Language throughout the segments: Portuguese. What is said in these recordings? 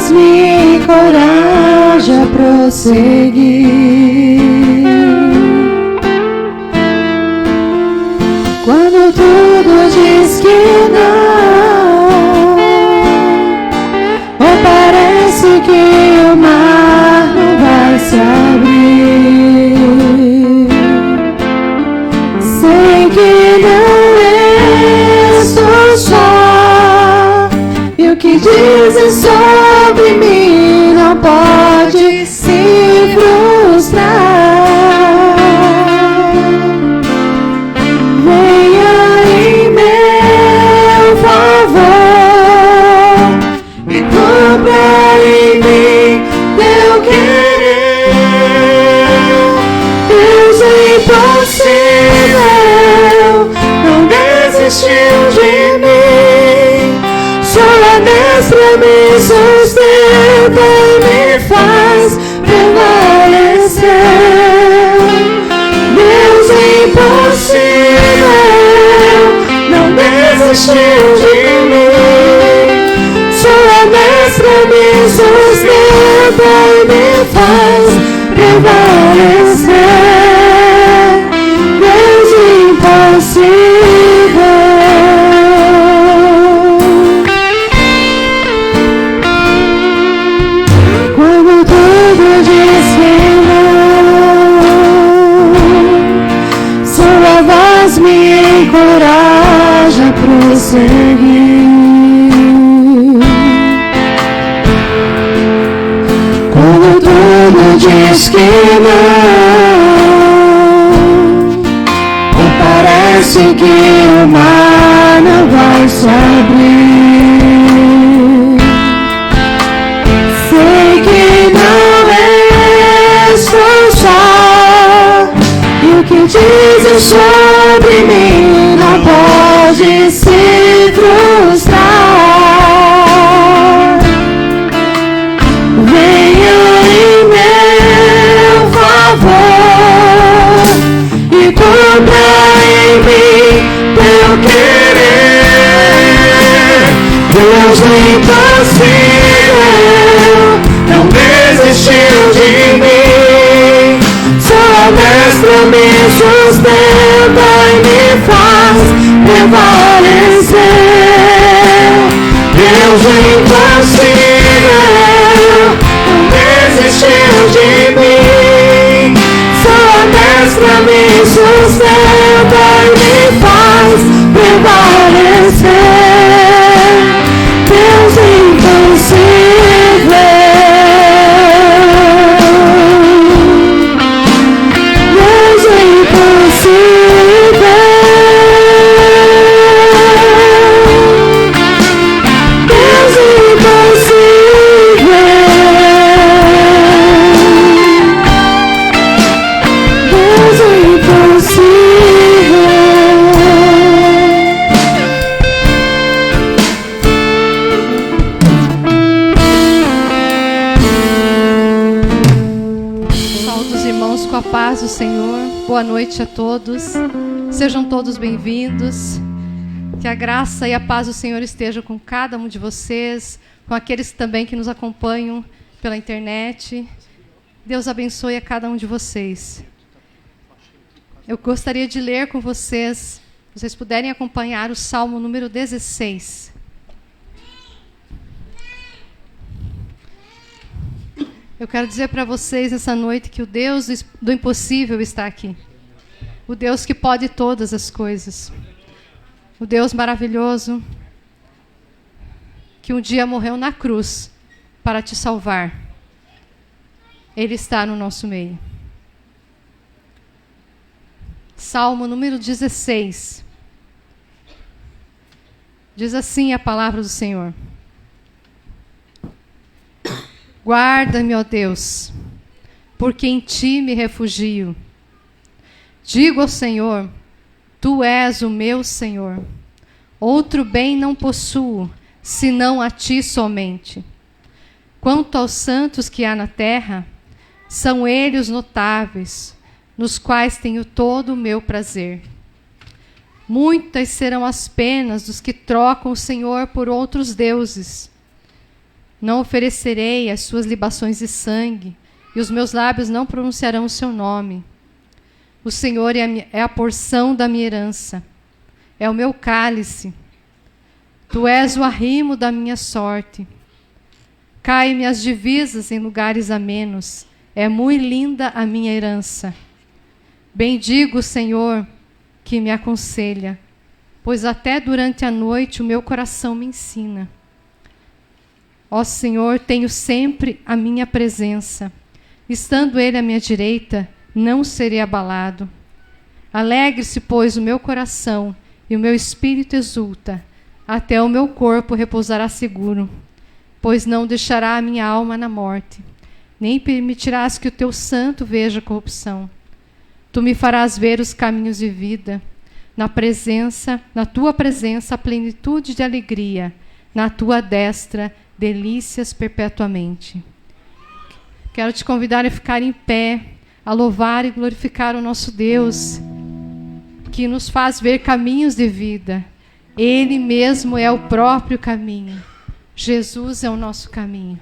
me encoraja a prosseguir. Quando tudo diz que não, ou parece que o mar não vai se abrir, sei que não estou só, e o que dizem sobre mim não pode se frustrar. Venha em meu favor e cumpra em mim teu querer. Deus é impossível, não desistiu de mim. Sua destra me sustenta e me faz prevalecer. Deus é impossível, não desistiu de mim. Sua destra me sustenta e me faz prevalecer. Deus impossível. Quando tudo diz que não, sua voz me encoraja a prosseguir. Quando tudo diz que não, ou parece que o mar não vai se abrir, sei que não estou só, e o que dizem sobre mim não pode se frustrar. Venha em meu favor e cumpra em mim teu querer. Deus é impossível, não desistiu de mim. Sua destra me sustenta e me faz prevalecer. Deus é impossível, não desistiu de mim. Sua destra me sustenta e me faz prevalecer. Deus impossível. Deus impossível. Deus impossível. Deus impossível. Saúdo os irmãos com a paz do Senhor. Boa noite a todos. Sejam todos bem-vindos. Que a graça e a paz do Senhor estejam com cada um de vocês, com aqueles também que nos acompanham pela internet. Deus abençoe a cada um de vocês. Eu gostaria de ler com vocês, se vocês puderem acompanhar o Salmo número 16. Eu quero dizer para vocês nessa noite que o Deus do impossível está aqui. O Deus que pode todas as coisas. O Deus maravilhoso que um dia morreu na cruz para te salvar. Ele está no nosso meio. Salmo número 16. Diz assim a palavra do Senhor. Guarda-me, ó Deus, porque em ti me refugio. Digo ao Senhor, tu és o meu Senhor. Outro bem não possuo, senão a ti somente. Quanto aos santos que há na terra, são eles notáveis, nos quais tenho todo o meu prazer. Muitas serão as penas dos que trocam o Senhor por outros deuses. Não oferecerei as suas libações de sangue, e os meus lábios não pronunciarão o seu nome. O Senhor é a porção da minha herança, é o meu cálice. Tu és o arrimo da minha sorte. Caem-me as divisas em lugares amenos, é muito linda a minha herança. Bendigo o Senhor que me aconselha, pois até durante a noite o meu coração me ensina. Ó Senhor, tenho sempre a minha presença. Estando Ele à minha direita, não serei abalado. Alegre-se, pois, o meu coração, e o meu espírito exulta. Até o meu corpo repousará seguro, pois não deixará a minha alma na morte, nem permitirás que o teu santo veja corrupção. Tu me farás ver os caminhos de vida. Na tua presença, a plenitude de alegria. Na tua destra, delícias perpetuamente. Quero te convidar a ficar em pé, a louvar e glorificar o nosso Deus, que nos faz ver caminhos de vida. Ele mesmo é o próprio caminho. Jesus é o nosso caminho.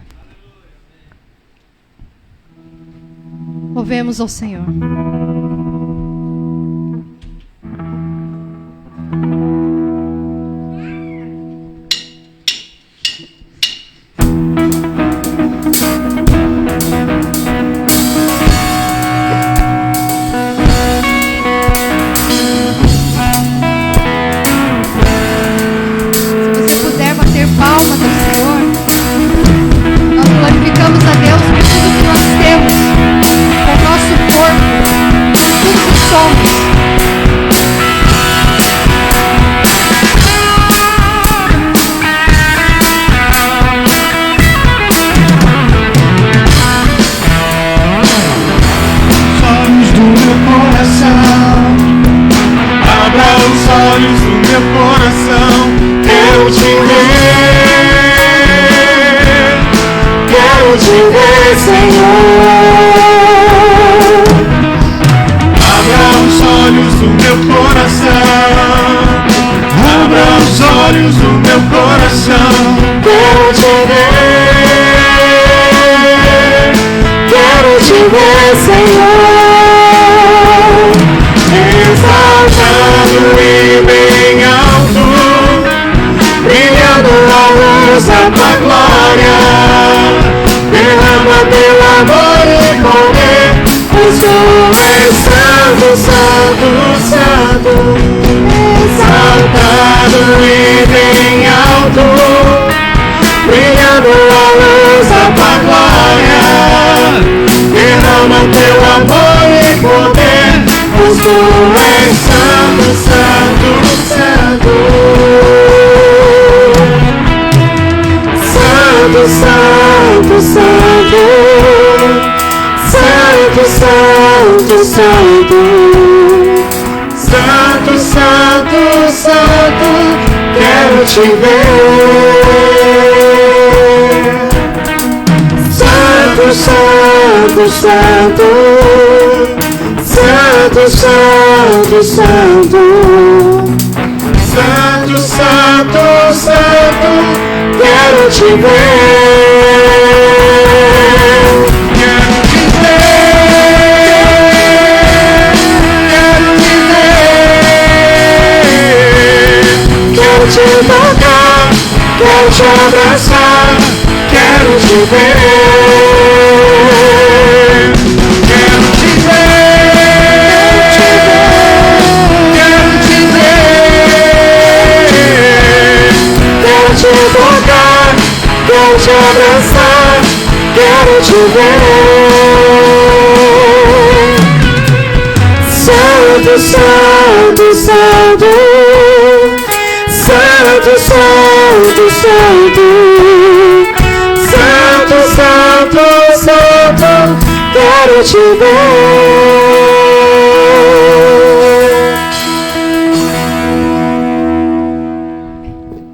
Louvemos ao Senhor.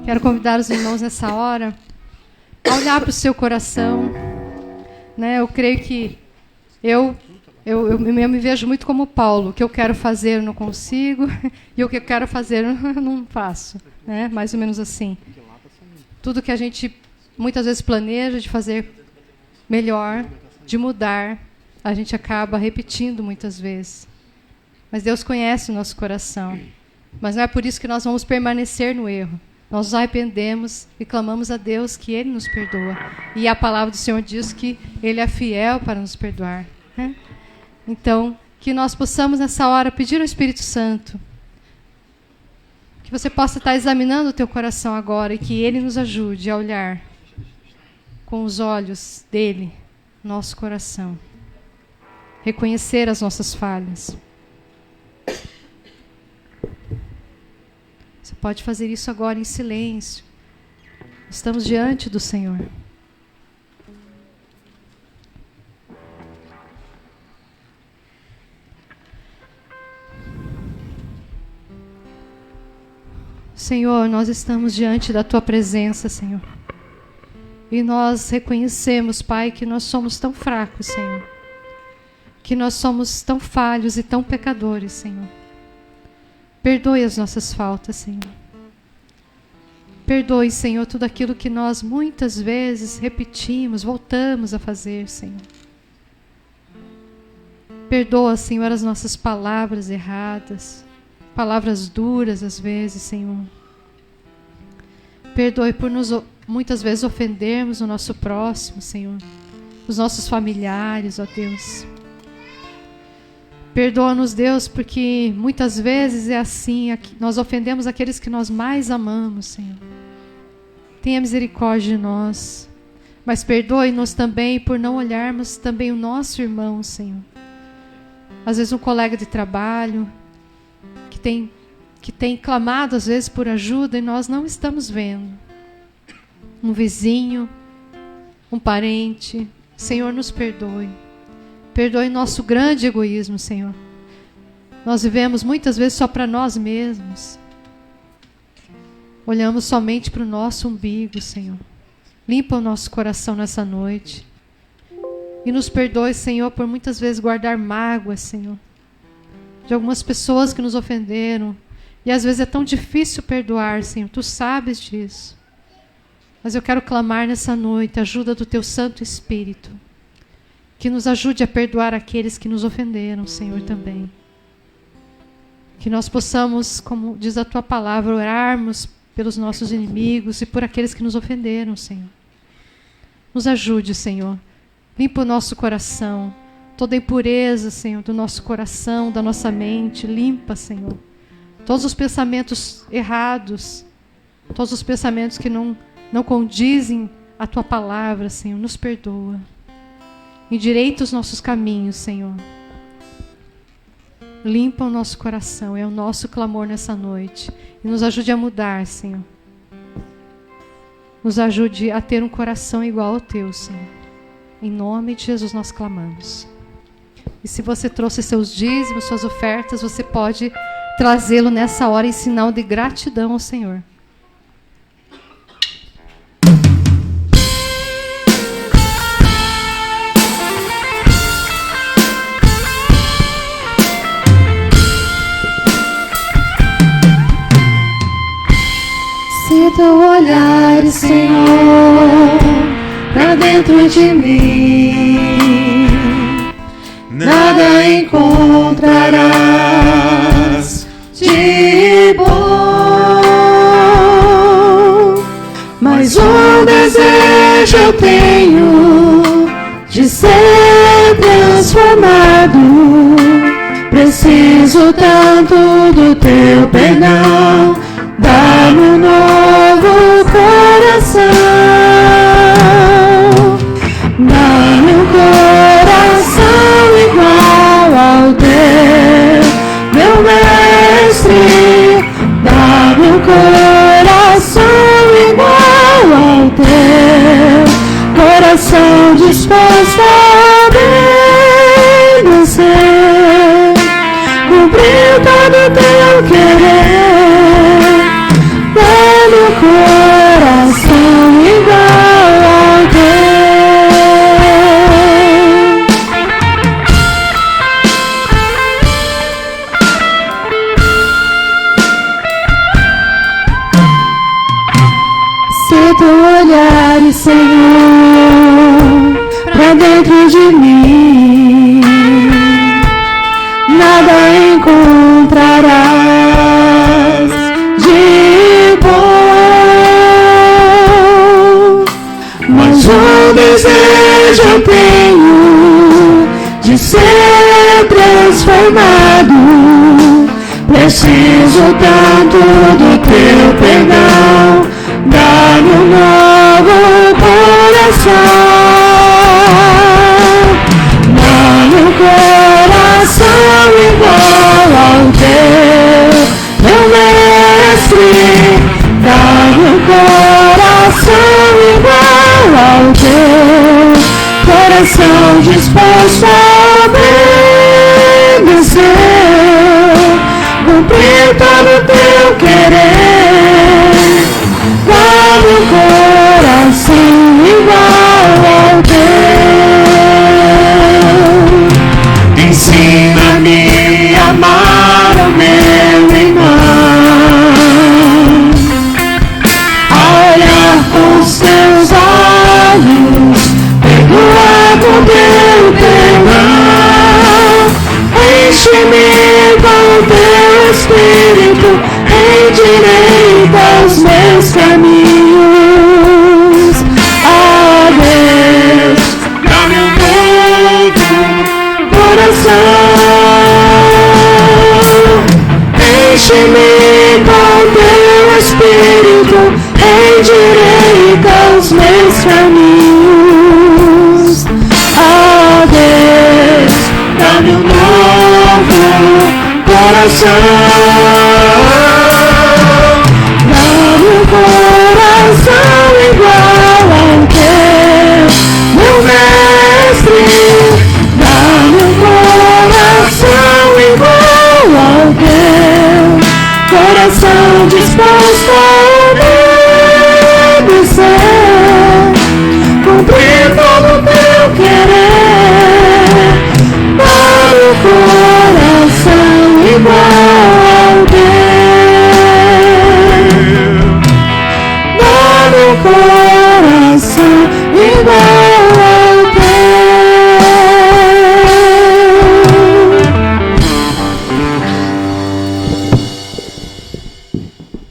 Quero convidar os irmãos nessa hora a olhar para o seu coração, né? Eu creio que eu me vejo muito como Paulo. O que eu quero fazer eu não consigo, e o que eu quero fazer eu não faço, né? Mais ou menos assim. Tudo que a gente muitas vezes planeja de fazer melhor, de mudar, a gente acaba repetindo muitas vezes. Mas Deus conhece o nosso coração. Mas não é por isso que nós vamos permanecer no erro. Nós nos arrependemos e clamamos a Deus que Ele nos perdoa. E a palavra do Senhor diz que Ele é fiel para nos perdoar, né? Então, que nós possamos nessa hora pedir ao Espírito Santo que você possa estar examinando o teu coração agora e que Ele nos ajude a olhar com os olhos dEle, nosso coração. Reconhecer as nossas falhas. Você pode fazer isso agora em silêncio. Estamos diante do Senhor. Senhor, nós estamos diante da Tua presença, Senhor. E nós reconhecemos, Pai, que nós somos tão fracos, Senhor. Que nós somos tão falhos e tão pecadores, Senhor. Perdoe as nossas faltas, Senhor. Perdoe, Senhor, tudo aquilo que nós muitas vezes repetimos, voltamos a fazer, Senhor. Perdoa, Senhor, as nossas palavras erradas, palavras duras às vezes, Senhor. Perdoe por muitas vezes ofendermos o nosso próximo, Senhor. Os nossos familiares, ó Deus. Perdoa-nos, Deus, porque muitas vezes é assim, nós ofendemos aqueles que nós mais amamos, Senhor. Tenha misericórdia de nós. Mas perdoe-nos também por não olharmos também o nosso irmão, Senhor. Às vezes um colega de trabalho que tem clamado às vezes por ajuda e nós não estamos vendo. Um vizinho, um parente. Senhor, nos perdoe. Perdoe nosso grande egoísmo, Senhor. Nós vivemos muitas vezes só para nós mesmos. Olhamos somente para o nosso umbigo, Senhor. Limpa o nosso coração nessa noite. E nos perdoe, Senhor, por muitas vezes guardar mágoas, Senhor. De algumas pessoas que nos ofenderam. E às vezes é tão difícil perdoar, Senhor. Tu sabes disso. Mas eu quero clamar nessa noite a ajuda do Teu Santo Espírito. Que nos ajude a perdoar aqueles que nos ofenderam, Senhor, também. Que nós possamos, como diz a Tua palavra, orarmos pelos nossos inimigos e por aqueles que nos ofenderam, Senhor. Nos ajude, Senhor. Limpa o nosso coração. Toda impureza, Senhor, do nosso coração, da nossa mente. Limpa, Senhor. Todos os pensamentos errados. Todos os pensamentos que não condizem a Tua palavra, Senhor. Nos perdoa. Endireita os nossos caminhos, Senhor. Limpa o nosso coração, é o nosso clamor nessa noite. E nos ajude a mudar, Senhor. Nos ajude a ter um coração igual ao Teu, Senhor. Em nome de Jesus nós clamamos. E se você trouxe seus dízimos, suas ofertas, você pode trazê-lo nessa hora em sinal de gratidão ao Senhor. Se teu olhar, Senhor, pra dentro de mim, nada encontrarás de bom. Mas um desejo eu tenho de ser transformado. Preciso tanto do Teu perdão. Dá-me um novo coração. Dá-me um coração igual ao Teu, meu Mestre. Dá-me um coração igual ao Teu, coração disposto a obedecer, cumprir todo o Teu querer. Dá-me um coração igual ao Teu. Se tu olhares, Senhor, desejo eu tenho de ser transformado. Preciso tanto do teu perdão. Dá-me um novo coração. Dá-me um coração igual ao teu, meu mestre. Dá-me um coração igual ao teu, coração disposto a obedecer, cumprir todo o teu querer. Dá-me um coração igual ao teu. Ensina-me a amar o meu irmão, a olhar com os teus olhos, perdoar com teu perdão. Enche-me com teu Espírito, endireita os meus caminhos. Oh Deus, dá-me um novo coração. Enche-me com teu Espírito, endireita os meus caminhos. Oh Deus, dá-me um novo coração. Dá-me um coração igual ao teu, meu mestre. Dá-me um coração igual ao teu, coração disposto a obedecer, cumprir todo o teu querer. Dá-me um coração igual ao teu. Dá-me um coração igual ao teu.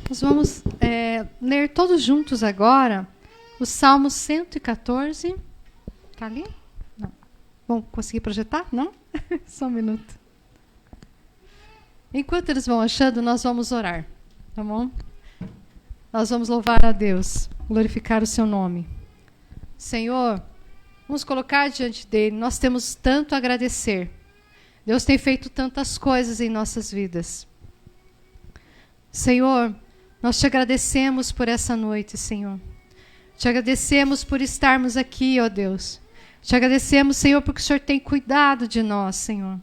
Nós vamos ler todos juntos agora o Salmo 114. Está ali? Não. Vamos conseguir projetar? Não? Só um minuto. Enquanto eles vão achando, nós vamos orar. Tá bom? Nós vamos louvar a Deus, glorificar o seu nome. Senhor, vamos colocar diante dele. Nós temos tanto a agradecer. Deus tem feito tantas coisas em nossas vidas. Senhor, nós te agradecemos por essa noite, Senhor. Te agradecemos por estarmos aqui, ó Deus. Te agradecemos, Senhor, porque o Senhor tem cuidado de nós, Senhor.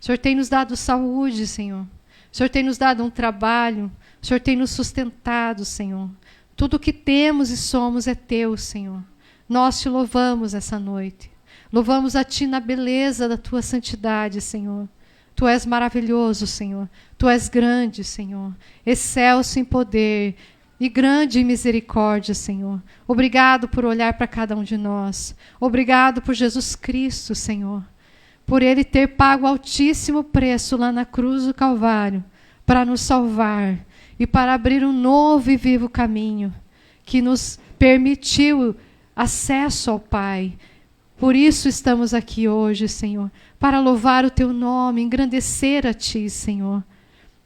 O Senhor tem nos dado saúde, Senhor. O Senhor tem nos dado um trabalho. O Senhor tem nos sustentado, Senhor. Tudo o que temos e somos é teu, Senhor. Nós te louvamos essa noite. Louvamos a ti na beleza da tua santidade, Senhor. Tu és maravilhoso, Senhor. Tu és grande, Senhor. Excelso em poder e grande em misericórdia, Senhor. Obrigado por olhar para cada um de nós. Obrigado por Jesus Cristo, Senhor. Por Ele ter pago altíssimo preço lá na cruz do Calvário para nos salvar e para abrir um novo e vivo caminho que nos permitiu acesso ao Pai. Por isso estamos aqui hoje, Senhor, para louvar o Teu nome, engrandecer a Ti, Senhor.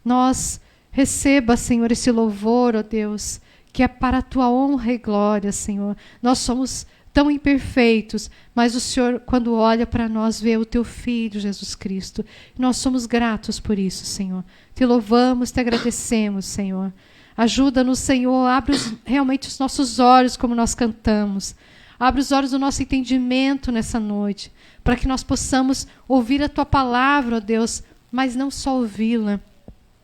Nós receba, Senhor, esse louvor, ó Deus, que é para a Tua honra e glória, Senhor. Nós somos tão imperfeitos, mas o Senhor, quando olha para nós, vê o Teu Filho, Jesus Cristo. Nós somos gratos por isso, Senhor. Te louvamos, te agradecemos, Senhor. Ajuda-nos, Senhor, abre realmente os nossos olhos como nós cantamos. Abre os olhos do nosso entendimento nessa noite, para que nós possamos ouvir a Tua palavra, ó Deus, mas não só ouvi-la,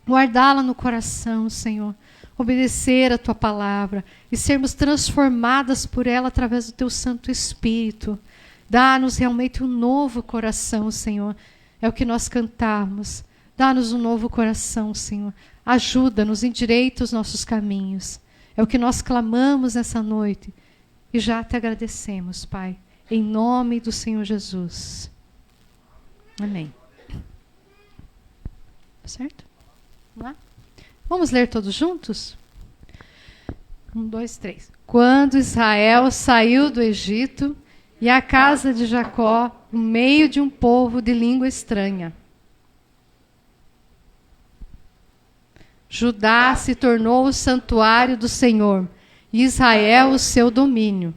guardá-la no coração, Senhor, obedecer a Tua palavra e sermos transformadas por ela através do Teu Santo Espírito. Dá-nos realmente um novo coração, Senhor. É o que nós cantamos. Dá-nos um novo coração, Senhor. Ajuda-nos, endireita os nossos caminhos. É o que nós clamamos nessa noite. E já te agradecemos, Pai, em nome do Senhor Jesus. Amém. Certo? Vamos lá? Vamos ler todos juntos? 1, 2, 3. Quando Israel saiu do Egito, e a casa de Jacó no meio de um povo de língua estranha. Judá se tornou o santuário do Senhor, e Israel o seu domínio.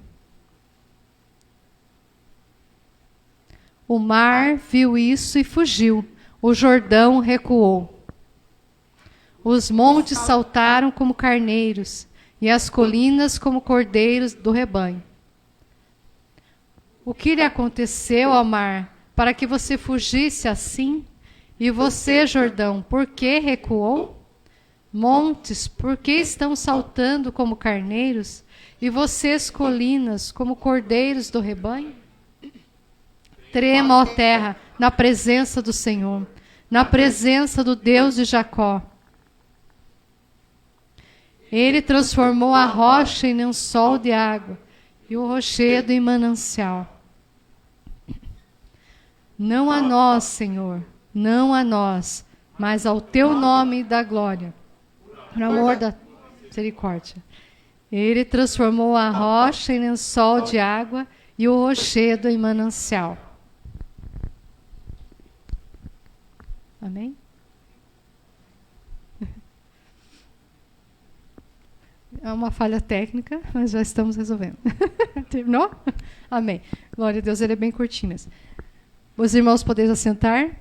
O mar viu isso e fugiu, o Jordão recuou. Os montes saltaram como carneiros, e as colinas como cordeiros do rebanho. O que lhe aconteceu ao mar, para que você fugisse assim? E você, Jordão, por que recuou? Montes, por que estão saltando como carneiros? E vocês, colinas, como cordeiros do rebanho? Trema, ó terra, na presença do Senhor, na presença do Deus de Jacó. Ele transformou a rocha em lençol de água e o rochedo em manancial. Não a nós, Senhor, não a nós, mas ao teu nome da glória, por amor da misericórdia. Ele transformou a rocha em lençol de água e o rochedo em manancial. Amém? É uma falha técnica, mas já estamos resolvendo. Terminou? Amém. Glória a Deus, ele é bem curtinho mesmo. Os irmãos podem assentar.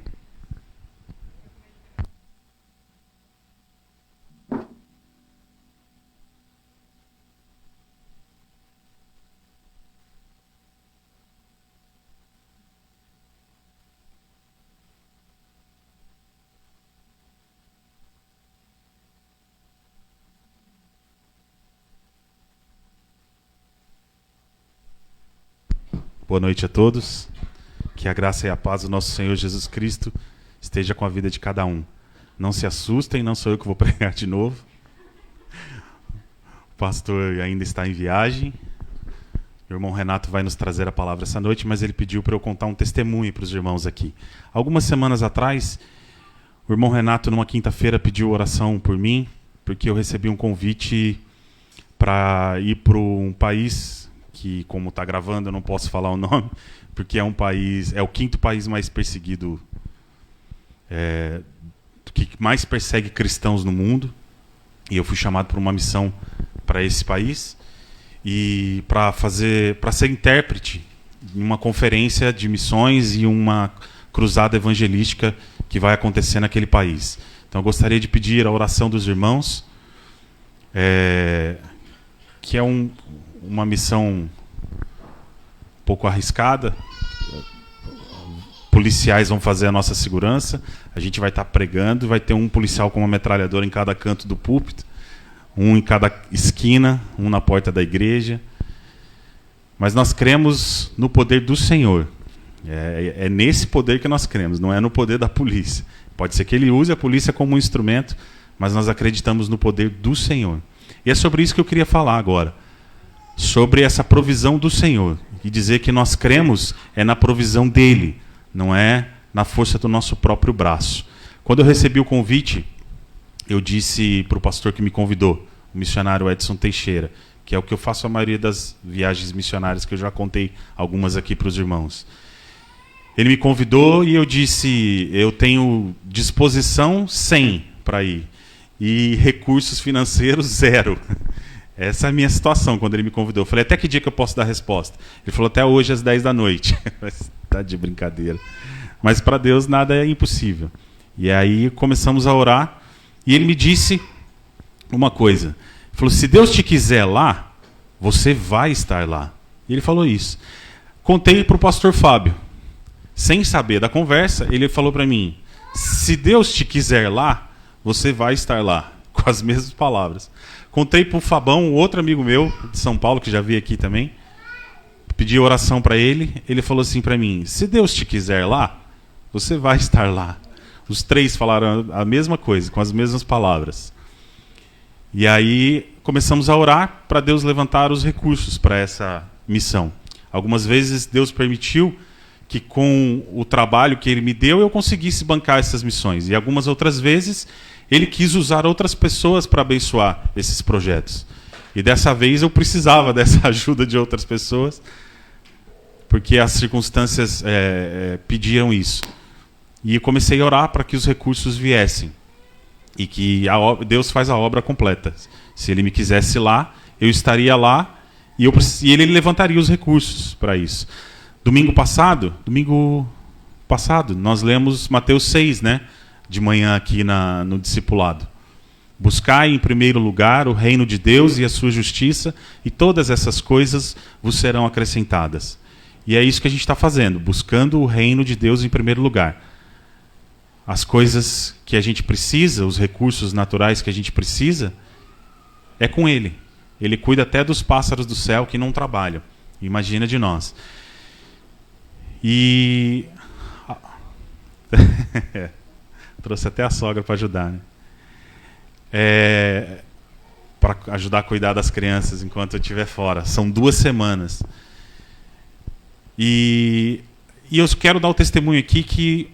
Boa noite a todos. Que a graça e a paz do nosso Senhor Jesus Cristo esteja com a vida de cada um. Não se assustem, não sou eu que vou pregar de novo. O pastor ainda está em viagem. O irmão Renato vai nos trazer a palavra essa noite, mas ele pediu para eu contar um testemunho para os irmãos aqui. Algumas semanas atrás, o irmão Renato, numa quinta-feira, pediu oração por mim, porque eu recebi um convite para ir para um país que, como está gravando, eu não posso falar o nome, porque é um país, é o quinto país mais perseguido, que mais persegue cristãos no mundo, e eu fui chamado para uma missão para esse país, e para ser intérprete em uma conferência de missões e uma cruzada evangelística que vai acontecer naquele país. Então eu gostaria de pedir a oração dos irmãos, que é uma missão um pouco arriscada. Policiais vão fazer a nossa segurança, a gente vai estar pregando, vai ter um policial com uma metralhadora em cada canto do púlpito, um em cada esquina, um na porta da igreja. Mas nós cremos no poder do Senhor. É nesse poder que nós cremos, não é no poder da polícia. Pode ser que ele use a polícia como um instrumento, mas nós acreditamos no poder do Senhor. E é sobre isso que eu queria falar agora. Sobre essa provisão do Senhor. E dizer que nós cremos na provisão dele, não é na força do nosso próprio braço. Quando eu recebi o convite, eu disse para o pastor que me convidou, o missionário Edson Teixeira, que é o que eu faço a maioria das viagens missionárias, que eu já contei algumas aqui para os irmãos. Ele me convidou e eu disse, eu tenho disposição 100 para ir, e recursos financeiros 0. Essa é a minha situação quando ele me convidou. Eu falei, até que dia que eu posso dar a resposta? Ele falou, até hoje às 10 da noite. Tá de brincadeira. Mas para Deus nada é impossível. E aí começamos a orar, e ele me disse uma coisa. Ele falou, se Deus te quiser lá, você vai estar lá. E ele falou isso. Contei para o pastor Fábio. Sem saber da conversa, ele falou para mim, se Deus te quiser lá, você vai estar lá. Com as mesmas palavras. Contei para o Fabão, outro amigo meu de São Paulo, que já veio aqui também. Pedi oração para ele. Ele falou assim para mim, se Deus te quiser lá, você vai estar lá. Os três falaram a mesma coisa, com as mesmas palavras. E aí começamos a orar para Deus levantar os recursos para essa missão. Algumas vezes Deus permitiu que com o trabalho que Ele me deu eu conseguisse bancar essas missões. E algumas outras vezes Ele quis usar outras pessoas para abençoar esses projetos. E dessa vez eu precisava dessa ajuda de outras pessoas, porque as circunstâncias pediam isso. E eu comecei a orar para que os recursos viessem. E que Deus faz a obra completa. Se Ele me quisesse lá, eu estaria lá e Ele levantaria os recursos para isso. Domingo passado, nós lemos Mateus 6, né? De manhã aqui no discipulado. Buscai em primeiro lugar o reino de Deus e a sua justiça, e todas essas coisas vos serão acrescentadas. E é isso que a gente está fazendo, buscando o reino de Deus em primeiro lugar. As coisas que a gente precisa, os recursos naturais que a gente precisa, é com Ele. Ele cuida até dos pássaros do céu que não trabalham. Imagina de nós. E... trouxe até a sogra para ajudar, né? Para ajudar a cuidar das crianças enquanto eu estiver fora. São 2 semanas. E eu quero dar o testemunho aqui que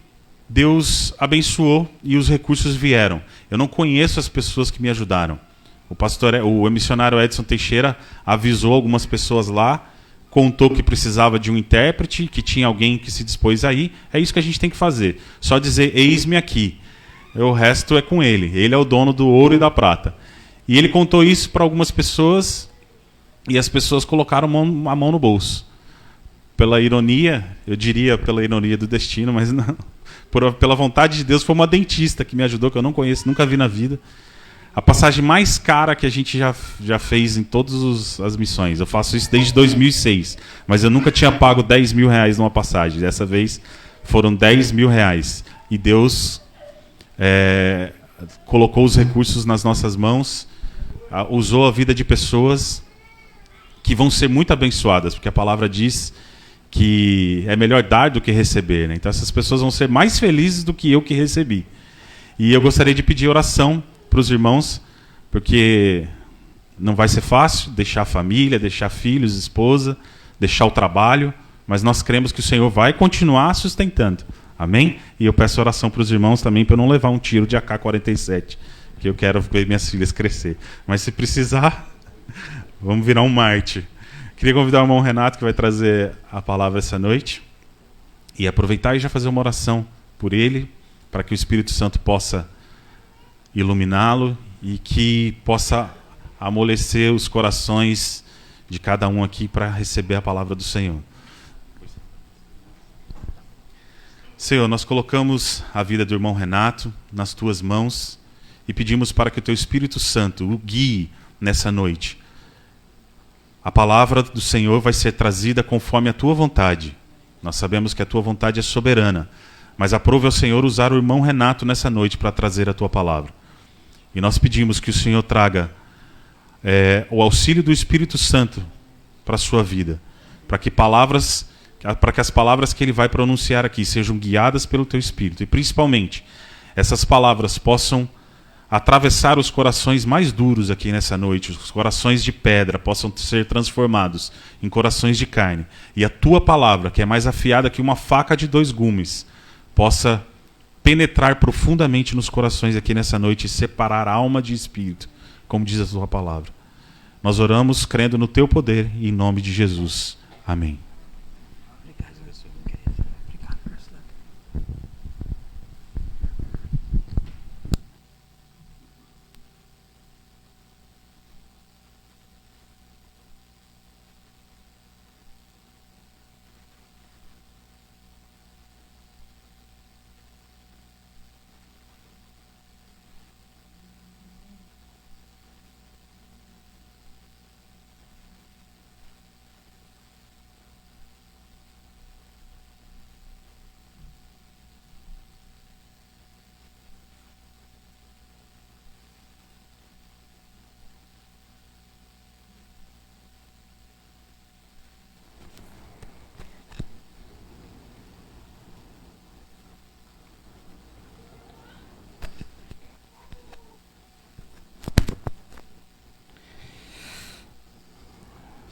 Deus abençoou e os recursos vieram. Eu não conheço as pessoas que me ajudaram. O missionário Edson Teixeira avisou algumas pessoas lá, contou que precisava de um intérprete, que tinha alguém que se dispôs a ir. É isso que a gente tem que fazer. Só dizer, eis-me aqui. O resto é com Ele. Ele é o dono do ouro e da prata. E ele contou isso para algumas pessoas e as pessoas colocaram a mão no bolso. Pela ironia, eu diria pela ironia do destino, mas não. Pela vontade de Deus, foi uma dentista que me ajudou, que eu não conheço, nunca vi na vida. A passagem mais cara que a gente já fez em todas as missões. Eu faço isso desde 2006, mas eu nunca tinha pago 10 mil reais numa passagem. Dessa vez foram 10 mil reais. E Deus colocou os recursos nas nossas mãos, usou a vida de pessoas que vão ser muito abençoadas, porque a palavra diz que é melhor dar do que receber, né? Então essas pessoas vão ser mais felizes do que eu que recebi. E eu gostaria de pedir oração para os irmãos, porque não vai ser fácil deixar a família, deixar filhos, esposa, deixar o trabalho, mas nós cremos que o Senhor vai continuar sustentando. Amém? E eu peço oração para os irmãos também, para eu não levar um tiro de AK-47, que eu quero ver minhas filhas crescer. Mas se precisar, vamos virar um mártir. Queria convidar o irmão Renato, que vai trazer a palavra essa noite, e aproveitar e já fazer uma oração por ele, para que o Espírito Santo possa iluminá-lo e que possa amolecer os corações de cada um aqui para receber a palavra do Senhor. Senhor, nós colocamos a vida do irmão Renato nas tuas mãos e pedimos para que o teu Espírito Santo o guie nessa noite. A palavra do Senhor vai ser trazida conforme a tua vontade. Nós sabemos que a tua vontade é soberana, mas aprove ao Senhor usar o irmão Renato nessa noite para trazer a tua palavra. E nós pedimos que o Senhor traga o auxílio do Espírito Santo para a sua vida, para que as palavras que ele vai pronunciar aqui sejam guiadas pelo teu Espírito. E principalmente, essas palavras possam atravessar os corações mais duros aqui nessa noite, os corações de pedra possam ser transformados em corações de carne. E a tua palavra, que é mais afiada que uma faca de 2 gumes, possa penetrar profundamente nos corações aqui nessa noite e separar alma de espírito, como diz a tua palavra. Nós oramos crendo no teu poder e em nome de Jesus. Amém.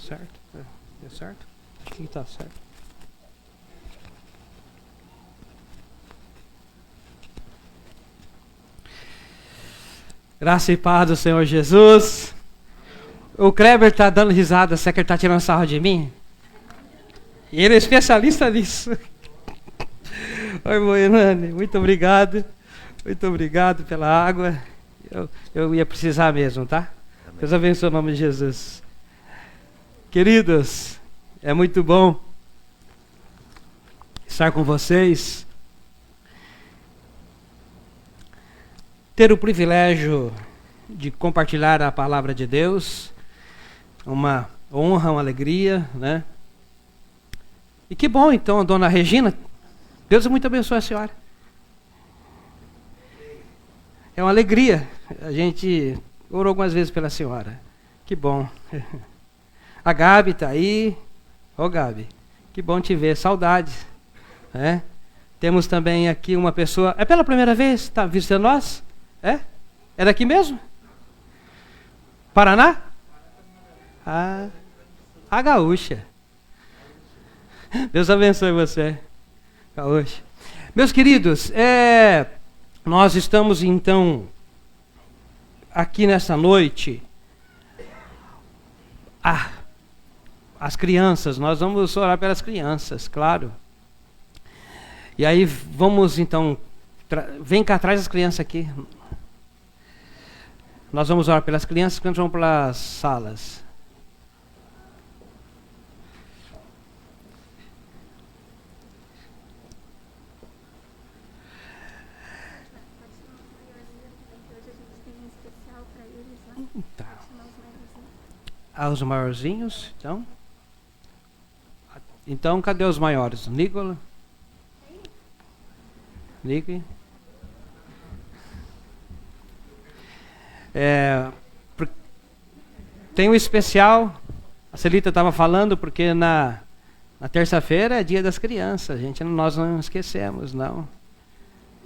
Certo? Deu certo? Acho que tá certo. Graça e paz do Senhor Jesus. O Kleber tá dando risada, será que ele tá tirando sarro de mim? E ele é especialista nisso. Oi, Moinane, muito obrigado. Muito obrigado pela água. Eu ia precisar mesmo, tá? Deus abençoe o nome de Jesus. Queridos, é muito bom estar com vocês. Ter o privilégio de compartilhar a palavra de Deus. Uma honra, uma alegria, né? E que bom, então, dona Regina. Deus muito abençoe a senhora. É uma alegria. A gente orou algumas vezes pela senhora. Que bom. A Gabi está aí. Ô Gabi, que bom te ver. Saudades. É? Temos também aqui uma pessoa. É pela primeira vez? Está visitando nós? É? É daqui mesmo? Paraná? Ah, a gaúcha. Deus abençoe você. Gaúcha. Meus queridos, nós estamos então aqui nessa noite. As crianças, nós vamos orar pelas crianças, claro. E aí vamos então, vem cá atrás as crianças aqui. Nós vamos orar pelas crianças quando vamos pelas salas. Tá. Os maiorzinhos, então? Então, cadê os maiores? Nicola? Nick? Tem um especial, a Celita estava falando, porque na terça-feira é dia das crianças, gente, nós não esquecemos, não.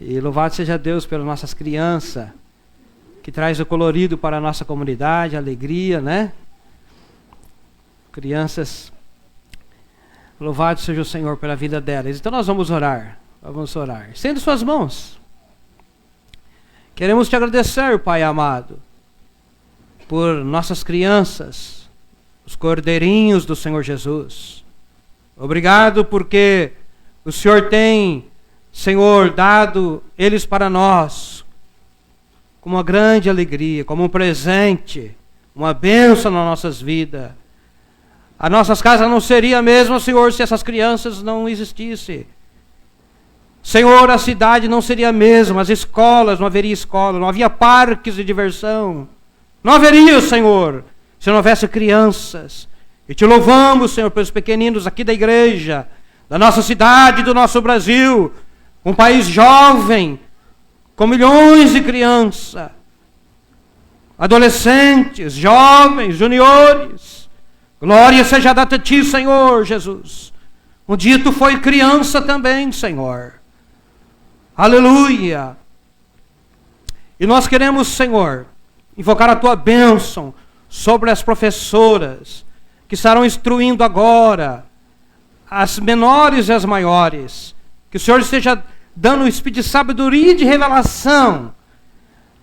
E louvado seja Deus pelas nossas crianças, que traz o colorido para a nossa comunidade, a alegria, né? Crianças, louvado seja o Senhor pela vida delas. Então nós vamos orar, Estenda suas mãos. Queremos te agradecer, Pai amado, por nossas crianças, os cordeirinhos do Senhor Jesus. Obrigado porque o Senhor tem, Senhor, dado eles para nós com uma grande alegria, como um presente, uma bênção nas nossas vidas. As nossas casas não seriam a mesma, Senhor, se essas crianças não existissem. Senhor, a cidade não seria a mesma, as escolas, não haveria escola, não havia parques de diversão. Não haveria, Senhor, se não houvesse crianças. E te louvamos, Senhor, pelos pequeninos aqui da igreja, da nossa cidade, do nosso Brasil, um país jovem, com milhões de crianças, adolescentes, jovens, juniores. Glória seja dada a ti, Senhor Jesus. Um dia tu foi criança também, Senhor. Aleluia. E nós queremos, Senhor, invocar a tua bênção sobre as professoras que estarão instruindo agora, as menores e as maiores. Que o Senhor esteja dando um espírito de sabedoria e de revelação.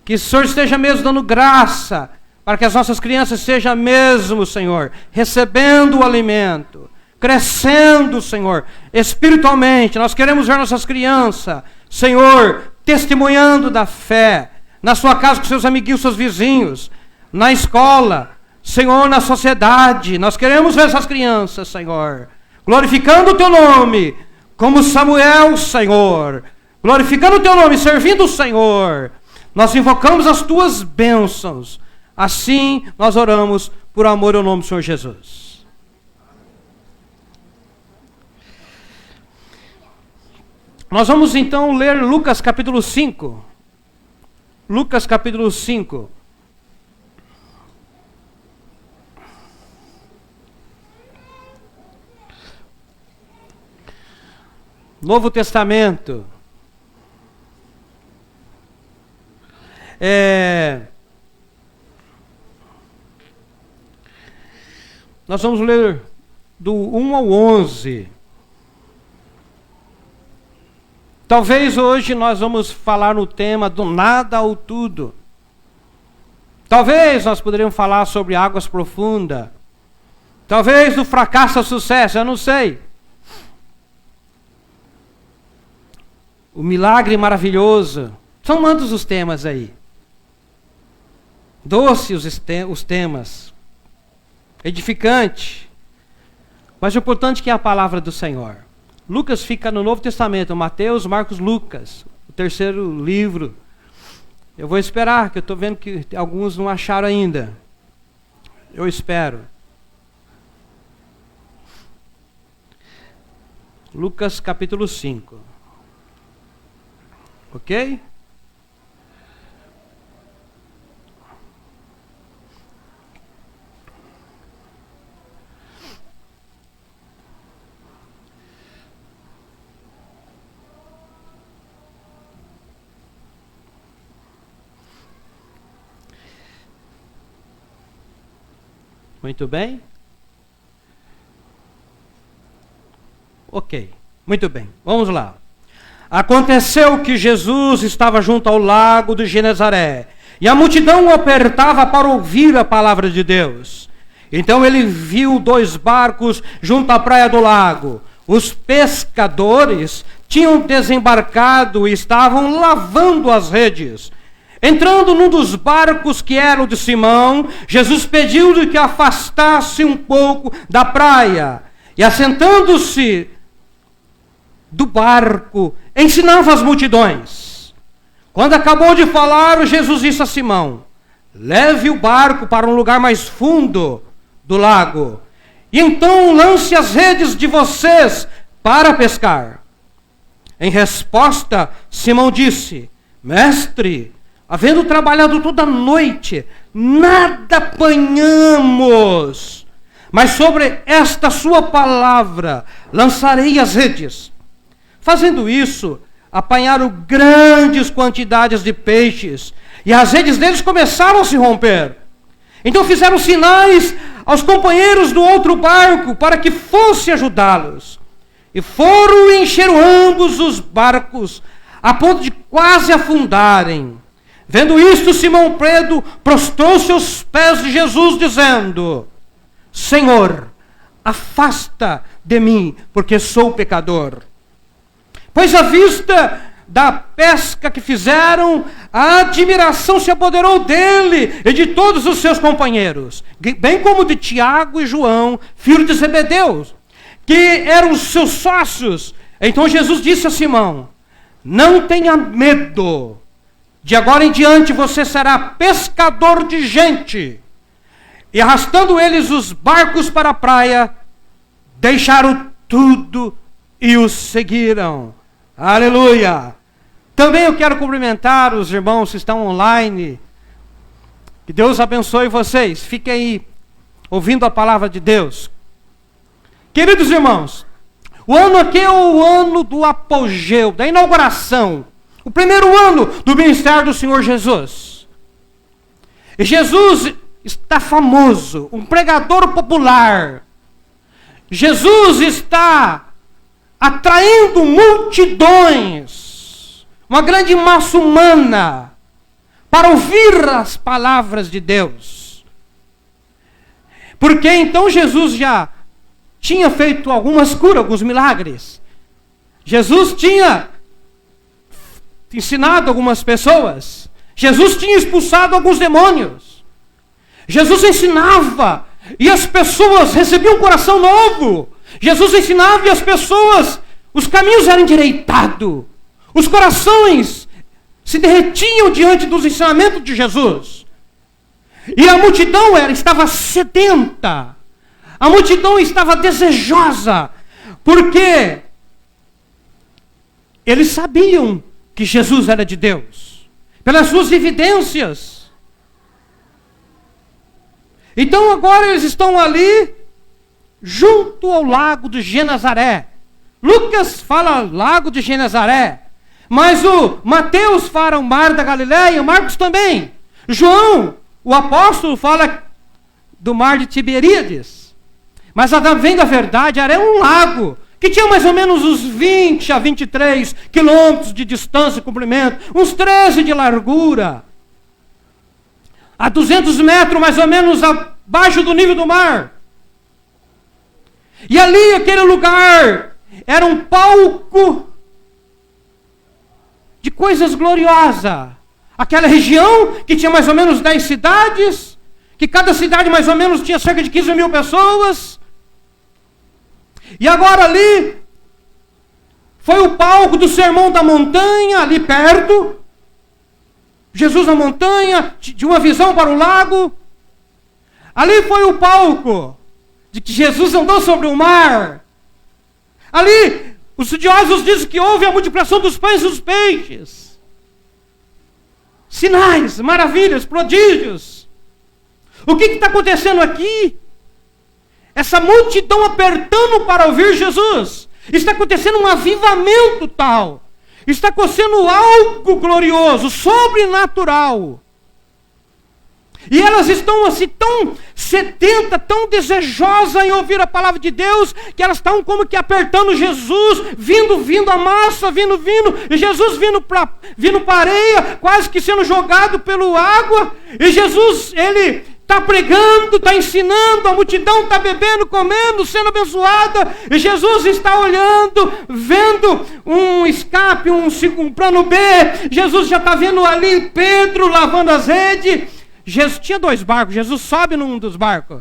Que o Senhor esteja mesmo dando graça para que as nossas crianças sejam mesmo, Senhor, recebendo o alimento, crescendo, Senhor, espiritualmente. Nós queremos ver nossas crianças, Senhor, testemunhando da fé, na sua casa com seus amiguinhos, seus vizinhos, na escola, Senhor, na sociedade. Nós queremos ver essas crianças, Senhor, glorificando o teu nome, como Samuel, Senhor, glorificando o teu nome, servindo o Senhor. Nós invocamos as tuas bênçãos. Assim nós oramos por amor ao nome do Senhor Jesus. Nós vamos então ler Lucas capítulo 5. Lucas capítulo 5. Novo Testamento. Nós vamos ler do 1 ao 11. Talvez hoje nós vamos falar no tema do nada ao tudo. Talvez nós poderíamos falar sobre águas profundas. Talvez do fracasso ao sucesso, eu não sei. o milagre maravilhoso. São muitos os temas aí. Doce os temas. Edificante. Mas o importante é que é a palavra do Senhor. Lucas fica no Novo Testamento. Mateus, Marcos, Lucas. O terceiro livro. Eu vou esperar, que eu estou vendo que alguns não acharam ainda. Eu espero. Lucas capítulo 5. Ok? Muito bem. Ok, muito bem. Vamos lá. Aconteceu que Jesus estava junto ao lago de Genezaré, e a multidão o apertava para ouvir a palavra de Deus. Então ele viu 2 barcos junto à praia do lago. Os pescadores tinham desembarcado e estavam lavando as redes. Entrando num dos barcos que era o de Simão, Jesus pediu-lhe que afastasse um pouco da praia. E assentando-se do barco, ensinava as multidões. Quando acabou de falar, Jesus disse a Simão: leve o barco para um lugar mais fundo do lago, e então lance as redes de vocês para pescar. Em resposta, Simão disse: mestre, havendo trabalhado toda a noite, nada apanhamos, mas sobre esta sua palavra lançarei as redes. Fazendo isso, apanharam grandes quantidades de peixes, e as redes deles começaram a se romper. Então fizeram sinais aos companheiros do outro barco para que fosse ajudá-los. E foram e encheram ambos os barcos, a ponto de quase afundarem. Vendo isto, Simão Pedro prostrou-se aos pés de Jesus, dizendo: Senhor, afasta de mim, porque sou pecador. Pois à vista da pesca que fizeram, a admiração se apoderou dele e de todos os seus companheiros, bem como de Tiago e João, filhos de Zebedeu, que eram os seus sócios. Então Jesus disse a Simão: não tenha medo, de agora em diante você será pescador de gente. E arrastando eles os barcos para a praia, deixaram tudo e os seguiram. Aleluia! Também eu quero cumprimentar os irmãos que estão online. Que Deus abençoe vocês. Fiquem aí ouvindo a palavra de Deus. Queridos irmãos, o ano aqui é o ano do apogeu, da inauguração. O primeiro ano do ministério do Senhor Jesus. E Jesus está famoso, um pregador popular. Jesus está atraindo multidões, uma grande massa humana, para ouvir as palavras de Deus. Porque então Jesus já tinha feito algumas curas, alguns milagres. Jesus tinha ensinado algumas pessoas. Jesus tinha expulsado alguns demônios. Jesus ensinava e as pessoas recebiam um coração novo. Jesus ensinava e as pessoas, os caminhos eram endireitados. Os corações se derretiam diante dos ensinamentos de Jesus. E a multidão estava sedenta. A multidão estava desejosa. Porque eles sabiam que Jesus era de Deus, pelas suas evidências. Então agora eles estão ali, junto ao lago de Genezaré. Lucas fala lago de Genezaré, mas o Mateus fala o mar da Galileia, Marcos também. João, o apóstolo, fala do mar de Tiberíades. Mas vem da verdade, era um lago que tinha mais ou menos uns 20 a 23 quilômetros de distância e comprimento, uns 13 de largura, a 200 metros mais ou menos abaixo do nível do mar. E ali, aquele lugar, era um palco de coisas gloriosas. Aquela região que tinha mais ou menos 10 cidades, que cada cidade mais ou menos tinha cerca de 15 mil pessoas. E agora ali foi o palco do Sermão da Montanha, ali perto. Jesus na montanha, de uma visão para o lago. Ali foi o palco de que Jesus andou sobre o mar. Ali, os estudiosos dizem que houve a multiplicação dos pães e dos peixes. Sinais, maravilhas, prodígios. O que está acontecendo aqui? Essa multidão apertando para ouvir Jesus. Está acontecendo um avivamento tal. Está acontecendo algo glorioso, sobrenatural. E elas estão assim tão sedentas, tão desejosas em ouvir a palavra de Deus, que elas estão como que apertando Jesus, vindo a massa, vindo, e Jesus vindo para a areia, quase que sendo jogado pela água, e Jesus, ele está pregando, está ensinando, a multidão está bebendo, comendo, sendo abençoada, e Jesus está olhando, vendo um escape, um plano B. Jesus já está vendo ali Pedro lavando as redes. Jesus tinha 2 barcos, Jesus sobe num dos barcos.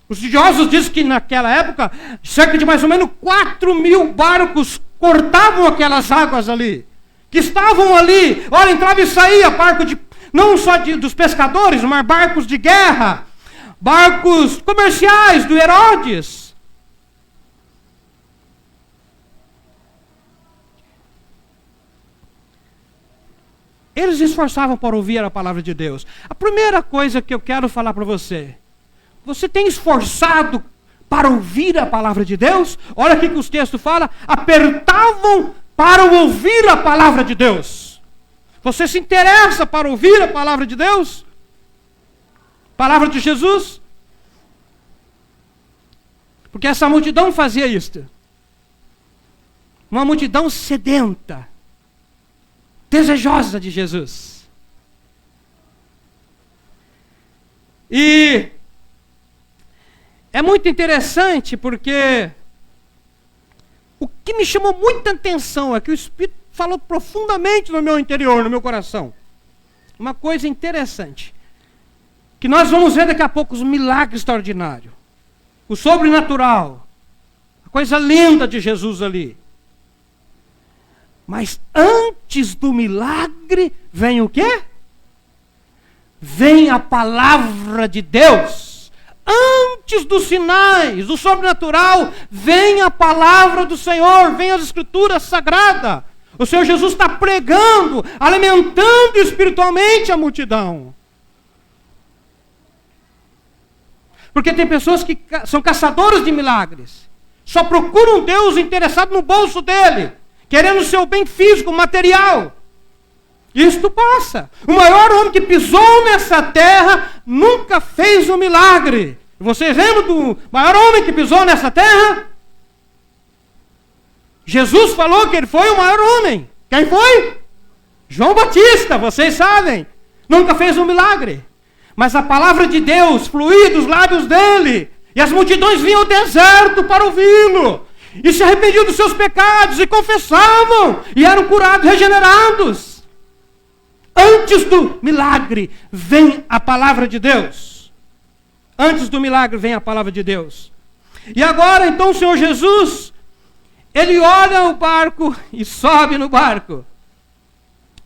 Os estudiosos dizem que naquela época, cerca de mais ou menos 4.000 barcos cortavam aquelas águas ali, que estavam ali. Olha, entrava e saía barco de, não só dos pescadores, mas barcos de guerra, barcos comerciais do Herodes. Eles se esforçavam para ouvir a palavra de Deus. A primeira coisa que eu quero falar para você: você tem esforçado para ouvir a palavra de Deus? Olha aqui que os textos falam: apertavam para ouvir a palavra de Deus. Você se interessa para ouvir a palavra de Deus? Palavra de Jesus? Porque essa multidão fazia isto. Uma multidão sedenta, desejosa de Jesus. E é muito interessante porque o que me chamou muita atenção é que o Espírito falou profundamente no meu interior, no meu coração. Uma coisa interessante, que nós vamos ver daqui a pouco os milagres extraordinários, o sobrenatural, a coisa linda de Jesus ali. Mas antes do milagre, vem o quê? Vem a palavra de Deus. Antes dos sinais, do sobrenatural, vem a palavra do Senhor, vem as escrituras sagradas. O Senhor Jesus está pregando, alimentando espiritualmente a multidão. Porque tem pessoas que são caçadores de milagres. Só procuram Deus interessado no bolso dele, querendo o seu bem físico, material. Isto passa. O maior homem que pisou nessa terra nunca fez um milagre. Vocês lembram do maior homem que pisou nessa terra? Jesus falou que ele foi o maior homem. Quem foi? João Batista, vocês sabem. Nunca fez um milagre. Mas a palavra de Deus fluía dos lábios dele. E as multidões vinham ao deserto para ouvi-lo. E se arrependiam dos seus pecados e confessavam. E eram curados, regenerados. Antes do milagre vem a palavra de Deus. Antes do milagre vem a palavra de Deus. E agora então o Senhor Jesus, ele olha o barco e sobe no barco.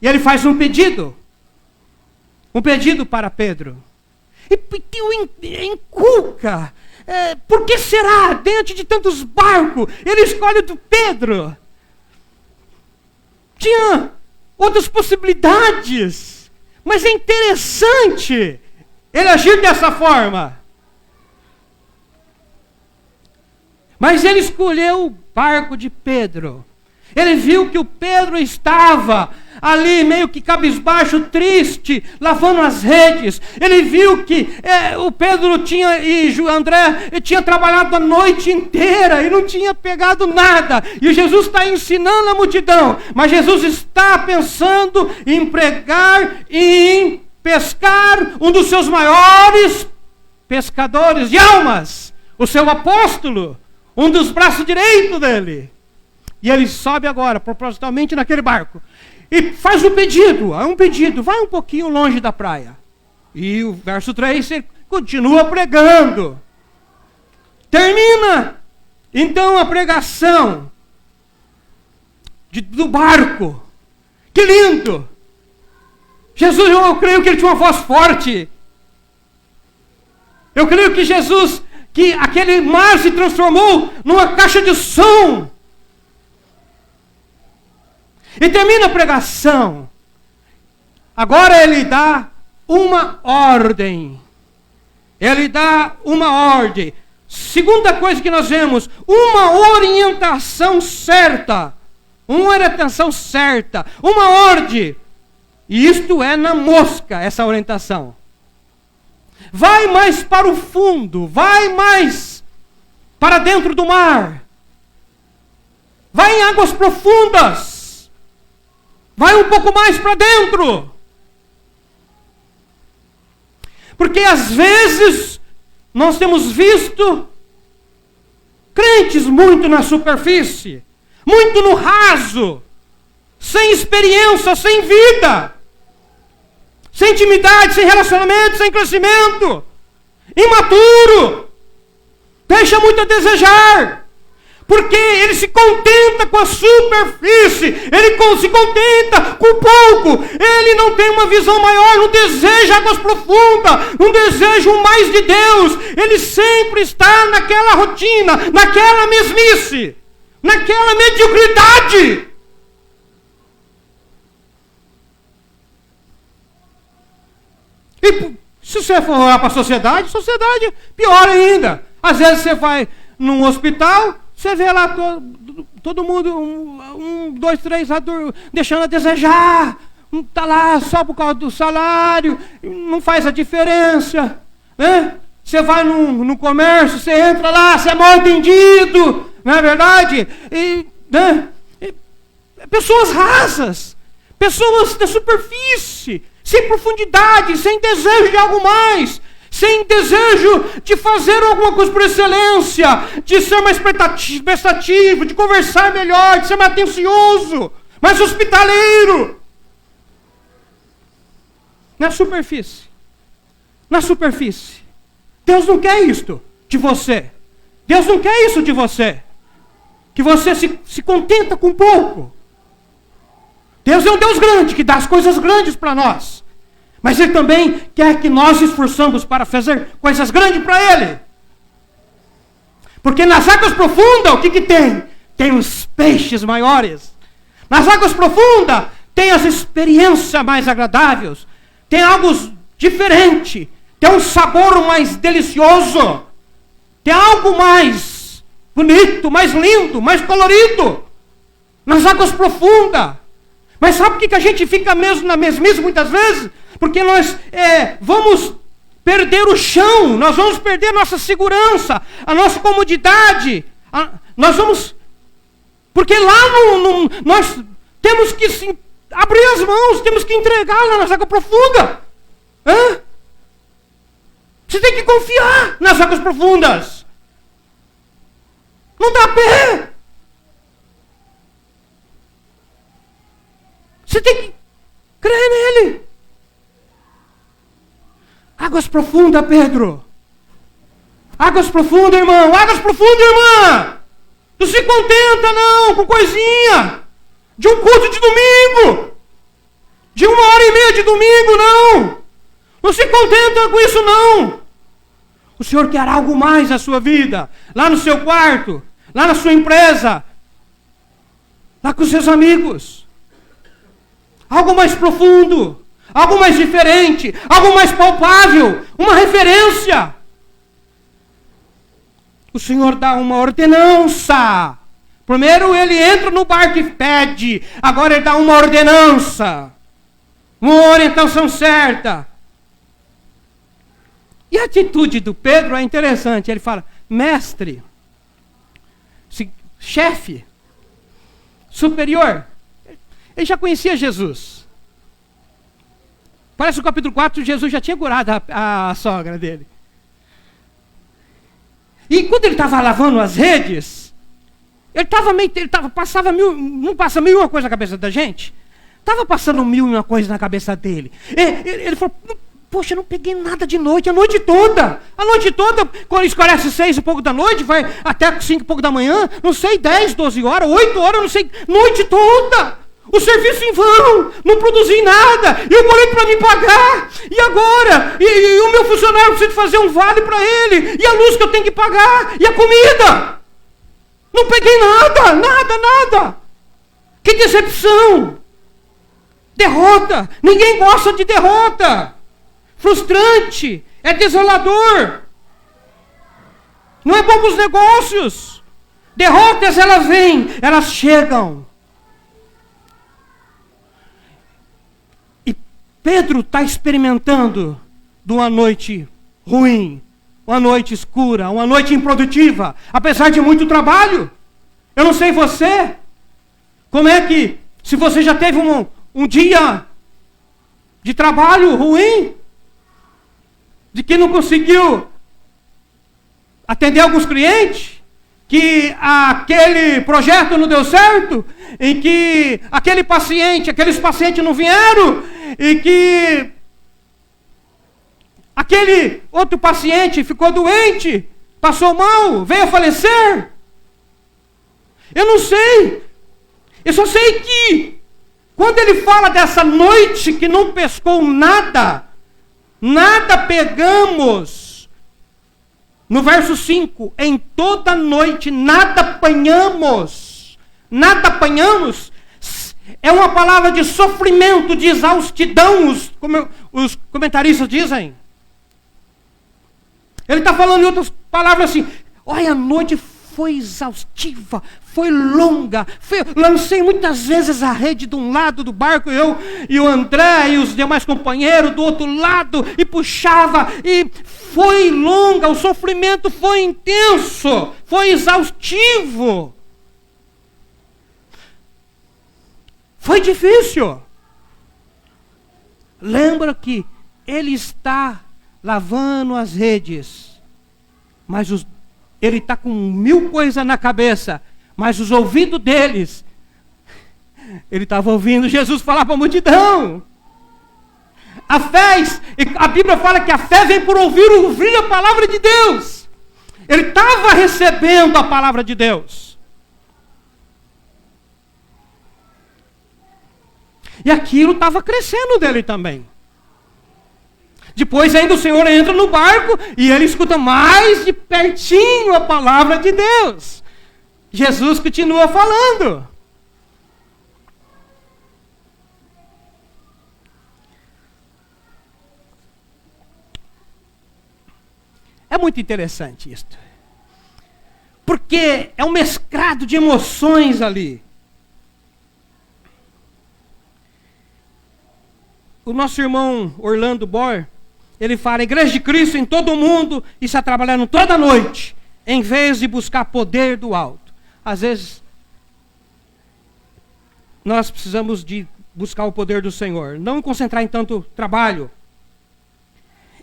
E ele faz um pedido. Um pedido para Pedro. E inculca. Por que será, diante de tantos barcos, ele escolhe do Pedro? Tinha outras possibilidades. Mas é interessante ele agir dessa forma. Mas ele escolheu o barco de Pedro. Ele viu que o Pedro estava ali meio que cabisbaixo, triste, lavando as redes. Ele viu que o Pedro e o André tinha trabalhado a noite inteira e não tinha pegado nada. E Jesus está ensinando a multidão. Mas Jesus está pensando em pregar e em pescar um dos seus maiores pescadores de almas. O seu apóstolo, um dos braços direitos dele. E ele sobe agora, propositalmente, naquele barco. E faz um pedido, vai um pouquinho longe da praia. E o verso 3, ele continua pregando. Termina, então, a pregação do barco. Que lindo! Jesus, eu creio que ele tinha uma voz forte. Eu creio que Jesus, que aquele mar se transformou numa caixa de som. E termina a pregação. Agora ele dá uma ordem. Ele dá uma ordem. Segunda coisa que nós vemos, uma orientação certa. Uma orientação certa. Uma ordem. E isto é na mosca, essa orientação. Vai mais para o fundo. Vai mais para dentro do mar. Vai em águas profundas. Vai um pouco mais para dentro. Porque às vezes nós temos visto crentes muito na superfície, muito no raso, sem experiência, sem vida, sem intimidade, sem relacionamento, sem crescimento, imaturo, deixa muito a desejar. Porque ele se contenta com a superfície, ele se contenta com pouco, ele não tem uma visão maior, não deseja águas profundas, não deseja o mais de Deus, ele sempre está naquela rotina, naquela mesmice, naquela mediocridade. E se você for olhar para a sociedade pior ainda. Às vezes você vai num hospital, você vê lá todo mundo, 2, 3, deixando a desejar. Está lá só por causa do salário, não faz a diferença. Né? Você vai no comércio, você entra lá, você é mal atendido, não é verdade? Né? Pessoas rasas, pessoas da superfície, sem profundidade, sem desejo de algo mais. Sem desejo de fazer alguma coisa por excelência, de ser mais prestativo, de conversar melhor, de ser mais atencioso, mais hospitaleiro. Na superfície. Na superfície. Deus não quer isto de você. Deus não quer isso de você. Que você se contenta com pouco. Deus é um Deus grande, que dá as coisas grandes para nós. Mas Ele também quer que nós nos esforçamos para fazer coisas grandes para Ele. Porque nas águas profundas, o que tem? Tem os peixes maiores. Nas águas profundas, tem as experiências mais agradáveis. Tem algo diferente. Tem um sabor mais delicioso. Tem algo mais bonito, mais lindo, mais colorido. Nas águas profundas. Mas sabe por que a gente fica mesmo na mesmice muitas vezes? Porque nós vamos perder o chão, nós vamos perder a nossa segurança, a nossa comodidade. Nós vamos... Porque lá nós temos que abrir as mãos, temos que entregar lá nas águas profundas. Você tem que confiar nas águas profundas. Não dá pé. Você tem que crer nele. Águas profundas, Pedro. Águas profundas, irmão. Águas profundas, irmã. Não se contenta, não, com coisinha. De um culto de domingo. De 1h30 de domingo, não. Não se contenta com isso, não. O Senhor quer algo mais na sua vida. Lá no seu quarto. Lá na sua empresa. Lá com os seus amigos. Algo mais profundo. Algo mais diferente, algo mais palpável, uma referência. O Senhor dá uma ordenança. Primeiro ele entra no barco e pede, agora ele dá uma ordenança, uma orientação certa. E a atitude do Pedro é interessante, ele fala, mestre, chefe, superior, ele já conhecia Jesus. Parece que no capítulo 4, Jesus já tinha curado a sogra dele. E quando ele estava lavando as redes, passava mil, não passa mil e uma coisa na cabeça da gente? Estava passando mil e uma coisa na cabeça dele. Ele falou, poxa, eu não peguei nada de noite, a noite toda. A noite toda, quando escurece 6 e pouco da noite, vai até 5 e pouco da manhã, não sei, 10, 12 horas, 8 horas, não sei, noite toda. O serviço em vão, não produzi nada, e o boleto para me pagar, e agora? E o meu funcionário precisa fazer um vale para ele, e a luz que eu tenho que pagar, e a comida. Não peguei nada. Que decepção. Derrota. Ninguém gosta de derrota. Frustrante. É desolador. Não é bom para os negócios. Derrotas, elas vêm, elas chegam. Pedro está experimentando de uma noite ruim, uma noite escura, uma noite improdutiva, apesar de muito trabalho. Eu não sei você, como é que, se você já teve um dia de trabalho ruim, de que não conseguiu atender alguns clientes, que aquele projeto não deu certo, em que aqueles pacientes não vieram, e que aquele outro paciente ficou doente, passou mal, veio a falecer. Eu não sei. Eu só sei que quando ele fala dessa noite que não pescou nada pegamos. No verso 5, em toda noite nada apanhamos. Nada apanhamos. É uma palavra de sofrimento, de exaustidão, como os comentaristas dizem. Ele está falando em outras palavras assim, olha, a noite foi exaustiva, foi longa, lancei muitas vezes a rede de um lado do barco, eu e o André e os demais companheiros do outro lado, e puxava, e foi longa, o sofrimento foi intenso, foi exaustivo. Foi difícil. Lembra que ele está lavando as redes, mas ele está com 1000 coisas na cabeça, mas os ouvidos deles, ele estava ouvindo Jesus falar para a multidão. A Bíblia fala que a fé vem por ouvir a palavra de Deus. Ele estava recebendo a palavra de Deus. E aquilo estava crescendo dele também. Depois ainda o Senhor entra no barco e ele escuta mais de pertinho a palavra de Deus. Jesus continua falando. É muito interessante isto. Porque é um mesclado de emoções ali. O nosso irmão Orlando Bohr, ele fala, a igreja de Cristo em todo o mundo está trabalhando toda noite, em vez de buscar poder do alto. Às vezes, nós precisamos de buscar o poder do Senhor, não concentrar em tanto trabalho.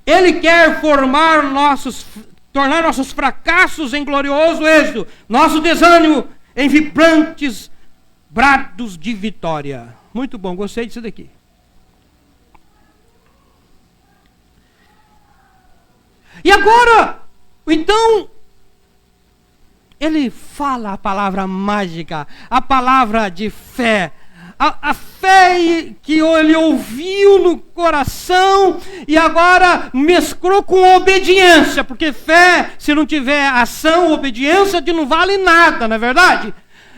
Ele quer tornar nossos fracassos em glorioso êxito, nosso desânimo em vibrantes brados de vitória. Muito bom, gostei disso daqui. E agora, então, ele fala a palavra mágica, a palavra de fé. A fé que ele ouviu no coração e agora mesclou com obediência. Porque fé, se não tiver ação, obediência, não vale nada, não é verdade?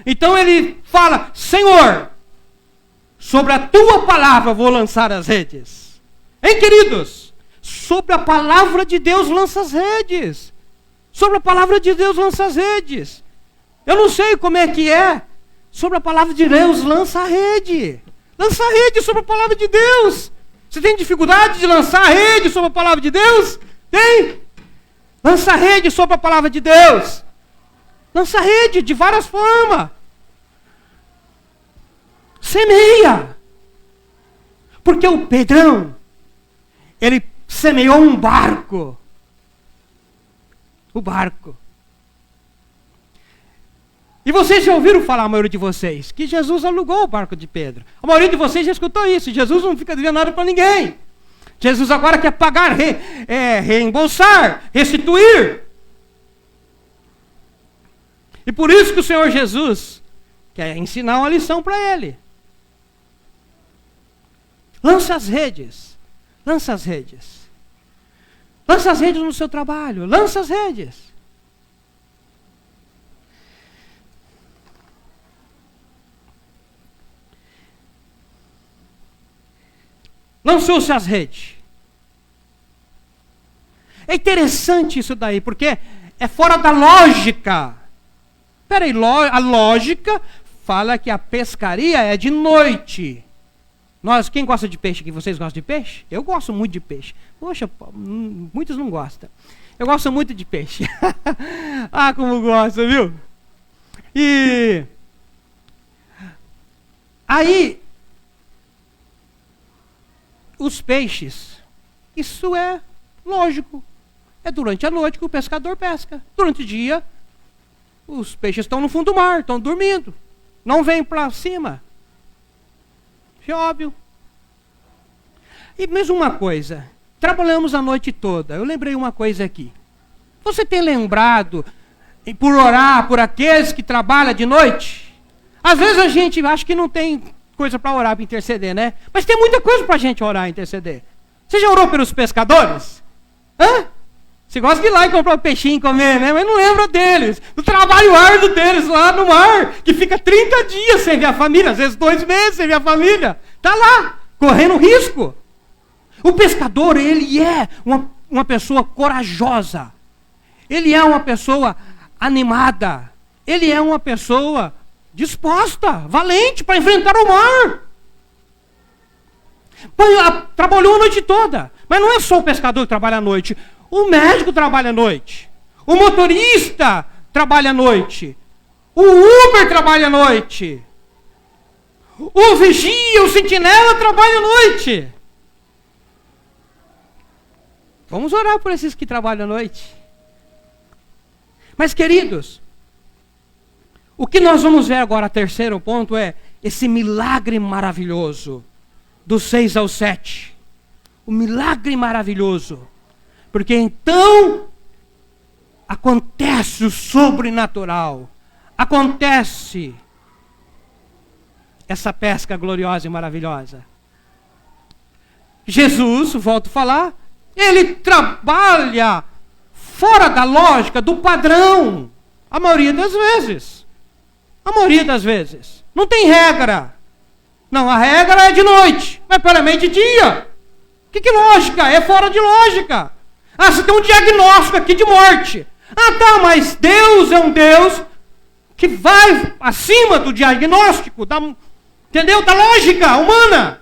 Então ele fala, Senhor, sobre a tua palavra vou lançar as redes. Hein, queridos? Sobre a palavra de Deus lança as redes. Sobre a palavra de Deus lança as redes. Eu não sei como é que é. Sobre a palavra de Deus lança a rede. Lança a rede sobre a palavra de Deus. Você tem dificuldade de lançar a rede sobre a palavra de Deus? Tem? Lança a rede sobre a palavra de Deus. Lança a rede de várias formas. Semeia. Porque o Pedrão, ele semeou um barco. O barco. E vocês já ouviram falar, a maioria de vocês, que Jesus alugou o barco de Pedro. A maioria de vocês já escutou isso. Jesus não fica devendo nada para ninguém. Jesus agora quer pagar, reembolsar, restituir. E por isso que o Senhor Jesus quer ensinar uma lição para ele. Lança as redes. Lança as redes. Lança as redes no seu trabalho. Lança as redes. Lançou-se as redes. É interessante isso daí, porque é fora da lógica. Peraí, a lógica fala que a pescaria é de noite. Quem gosta de peixe aqui? Vocês gostam de peixe? Eu gosto muito de peixe. Poxa, muitos não gostam. Eu gosto muito de peixe. Ah, como gosto, viu? E aí, os peixes, isso é lógico. É durante a noite que o pescador pesca. Durante o dia, os peixes estão no fundo do mar, estão dormindo. Não vêm para cima. Isso é óbvio. E mesmo uma coisa, trabalhamos a noite toda. Eu lembrei uma coisa aqui. Você tem lembrado por orar por aqueles que trabalham de noite? Às vezes a gente acha que não tem coisa para orar, para interceder, né? Mas tem muita coisa para a gente orar e interceder. Você já orou pelos pescadores? Hã? Você gosta de ir lá e comprar um peixinho e comer, né? Mas não lembra deles. Do trabalho árduo deles lá no mar, que fica 30 dias sem ver a família, às vezes 2 meses sem ver a família. Está lá, correndo risco. O pescador, ele é uma pessoa corajosa. Ele é uma pessoa animada. Ele é uma pessoa disposta, valente para enfrentar o mar. Trabalhou a noite toda. Mas não é só o pescador que trabalha à noite. O médico trabalha à noite. O motorista trabalha à noite. O Uber trabalha à noite. O vigia, o sentinela trabalha à noite. Vamos orar por esses que trabalham à noite. Mas, queridos, o que nós vamos ver agora, terceiro ponto, é esse milagre maravilhoso, do 6 ao 7. O milagre maravilhoso. Porque então acontece o sobrenatural. Acontece essa pesca gloriosa e maravilhosa. Jesus, volto a falar, ele trabalha fora da lógica, do padrão. A maioria das vezes. A maioria das vezes. Não tem regra. Não, a regra é de noite. Mas pelo menos de dia. Que lógica? É fora de lógica. Ah, você tem um diagnóstico aqui de morte. Ah, tá, mas Deus é um Deus que vai acima do diagnóstico, entendeu? Da lógica humana.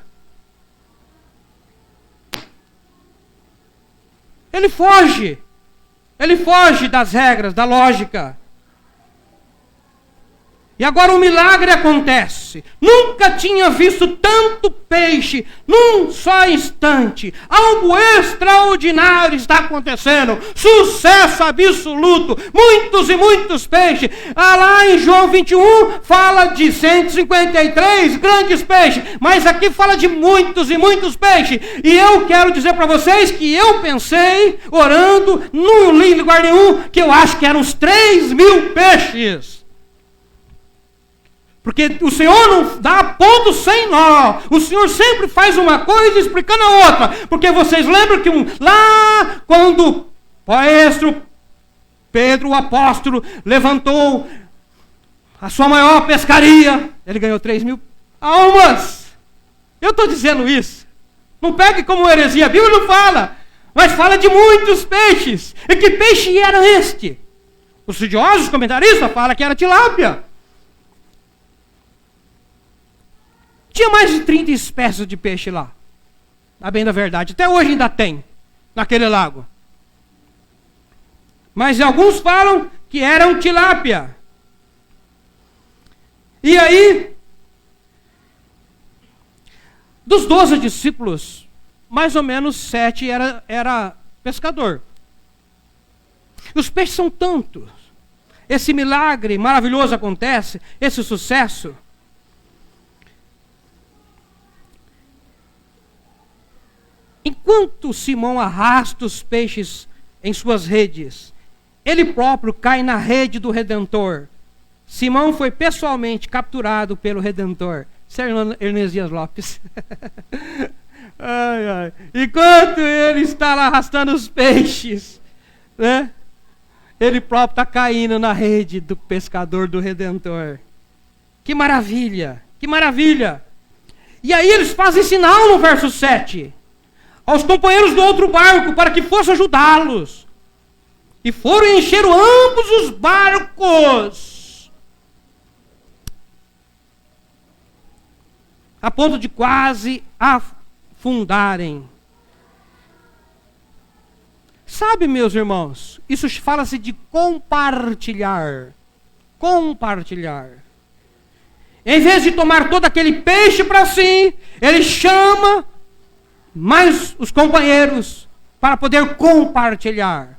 Ele foge das regras, da lógica. E agora o milagre acontece. Nunca tinha visto tanto peixe num só instante. Algo extraordinário está acontecendo. Sucesso absoluto. Muitos e muitos peixes. Lá em João 21 fala de 153 grandes peixes. Mas aqui fala de muitos e muitos peixes. E eu quero dizer para vocês que eu pensei, orando, no lugar nenhum, que eu acho que eram uns 3.000 peixes. Porque o Senhor não dá ponto sem nó. O Senhor sempre faz uma coisa explicando a outra. Porque vocês lembram que lá quando Pedro, o apóstolo, levantou a sua maior pescaria, ele ganhou 3.000 almas. Eu estou dizendo isso. Não pegue como heresia, a Bíblia não fala. Mas fala de muitos peixes. E que peixe era este? Os estudiosos, os comentaristas, falam que era tilápia. Tinha mais de 30 espécies de peixe lá. A bem da verdade. Até hoje ainda tem. Naquele lago. Mas alguns falam que eram tilápia. E aí, dos 12 discípulos, mais ou menos 7 era pescador. Os peixes são tantos. esse milagre maravilhoso acontece, esse sucesso, enquanto Simão arrasta os peixes em suas redes, ele próprio cai na rede do Redentor. Simão foi pessoalmente capturado pelo Redentor. Senhor Ernesias Lopes. Ai, ai. Enquanto ele está lá arrastando os peixes, né? Ele próprio está caindo na rede do pescador do Redentor. Que maravilha! Que maravilha! E aí eles fazem sinal no verso 7 aos companheiros do outro barco para que fossem ajudá-los. E foram e encheram ambos os barcos, a ponto de quase afundarem. Sabe, meus irmãos, isso fala-se de compartilhar. Compartilhar. Em vez de tomar todo aquele peixe para si, ele chama mais os companheiros para poder compartilhar.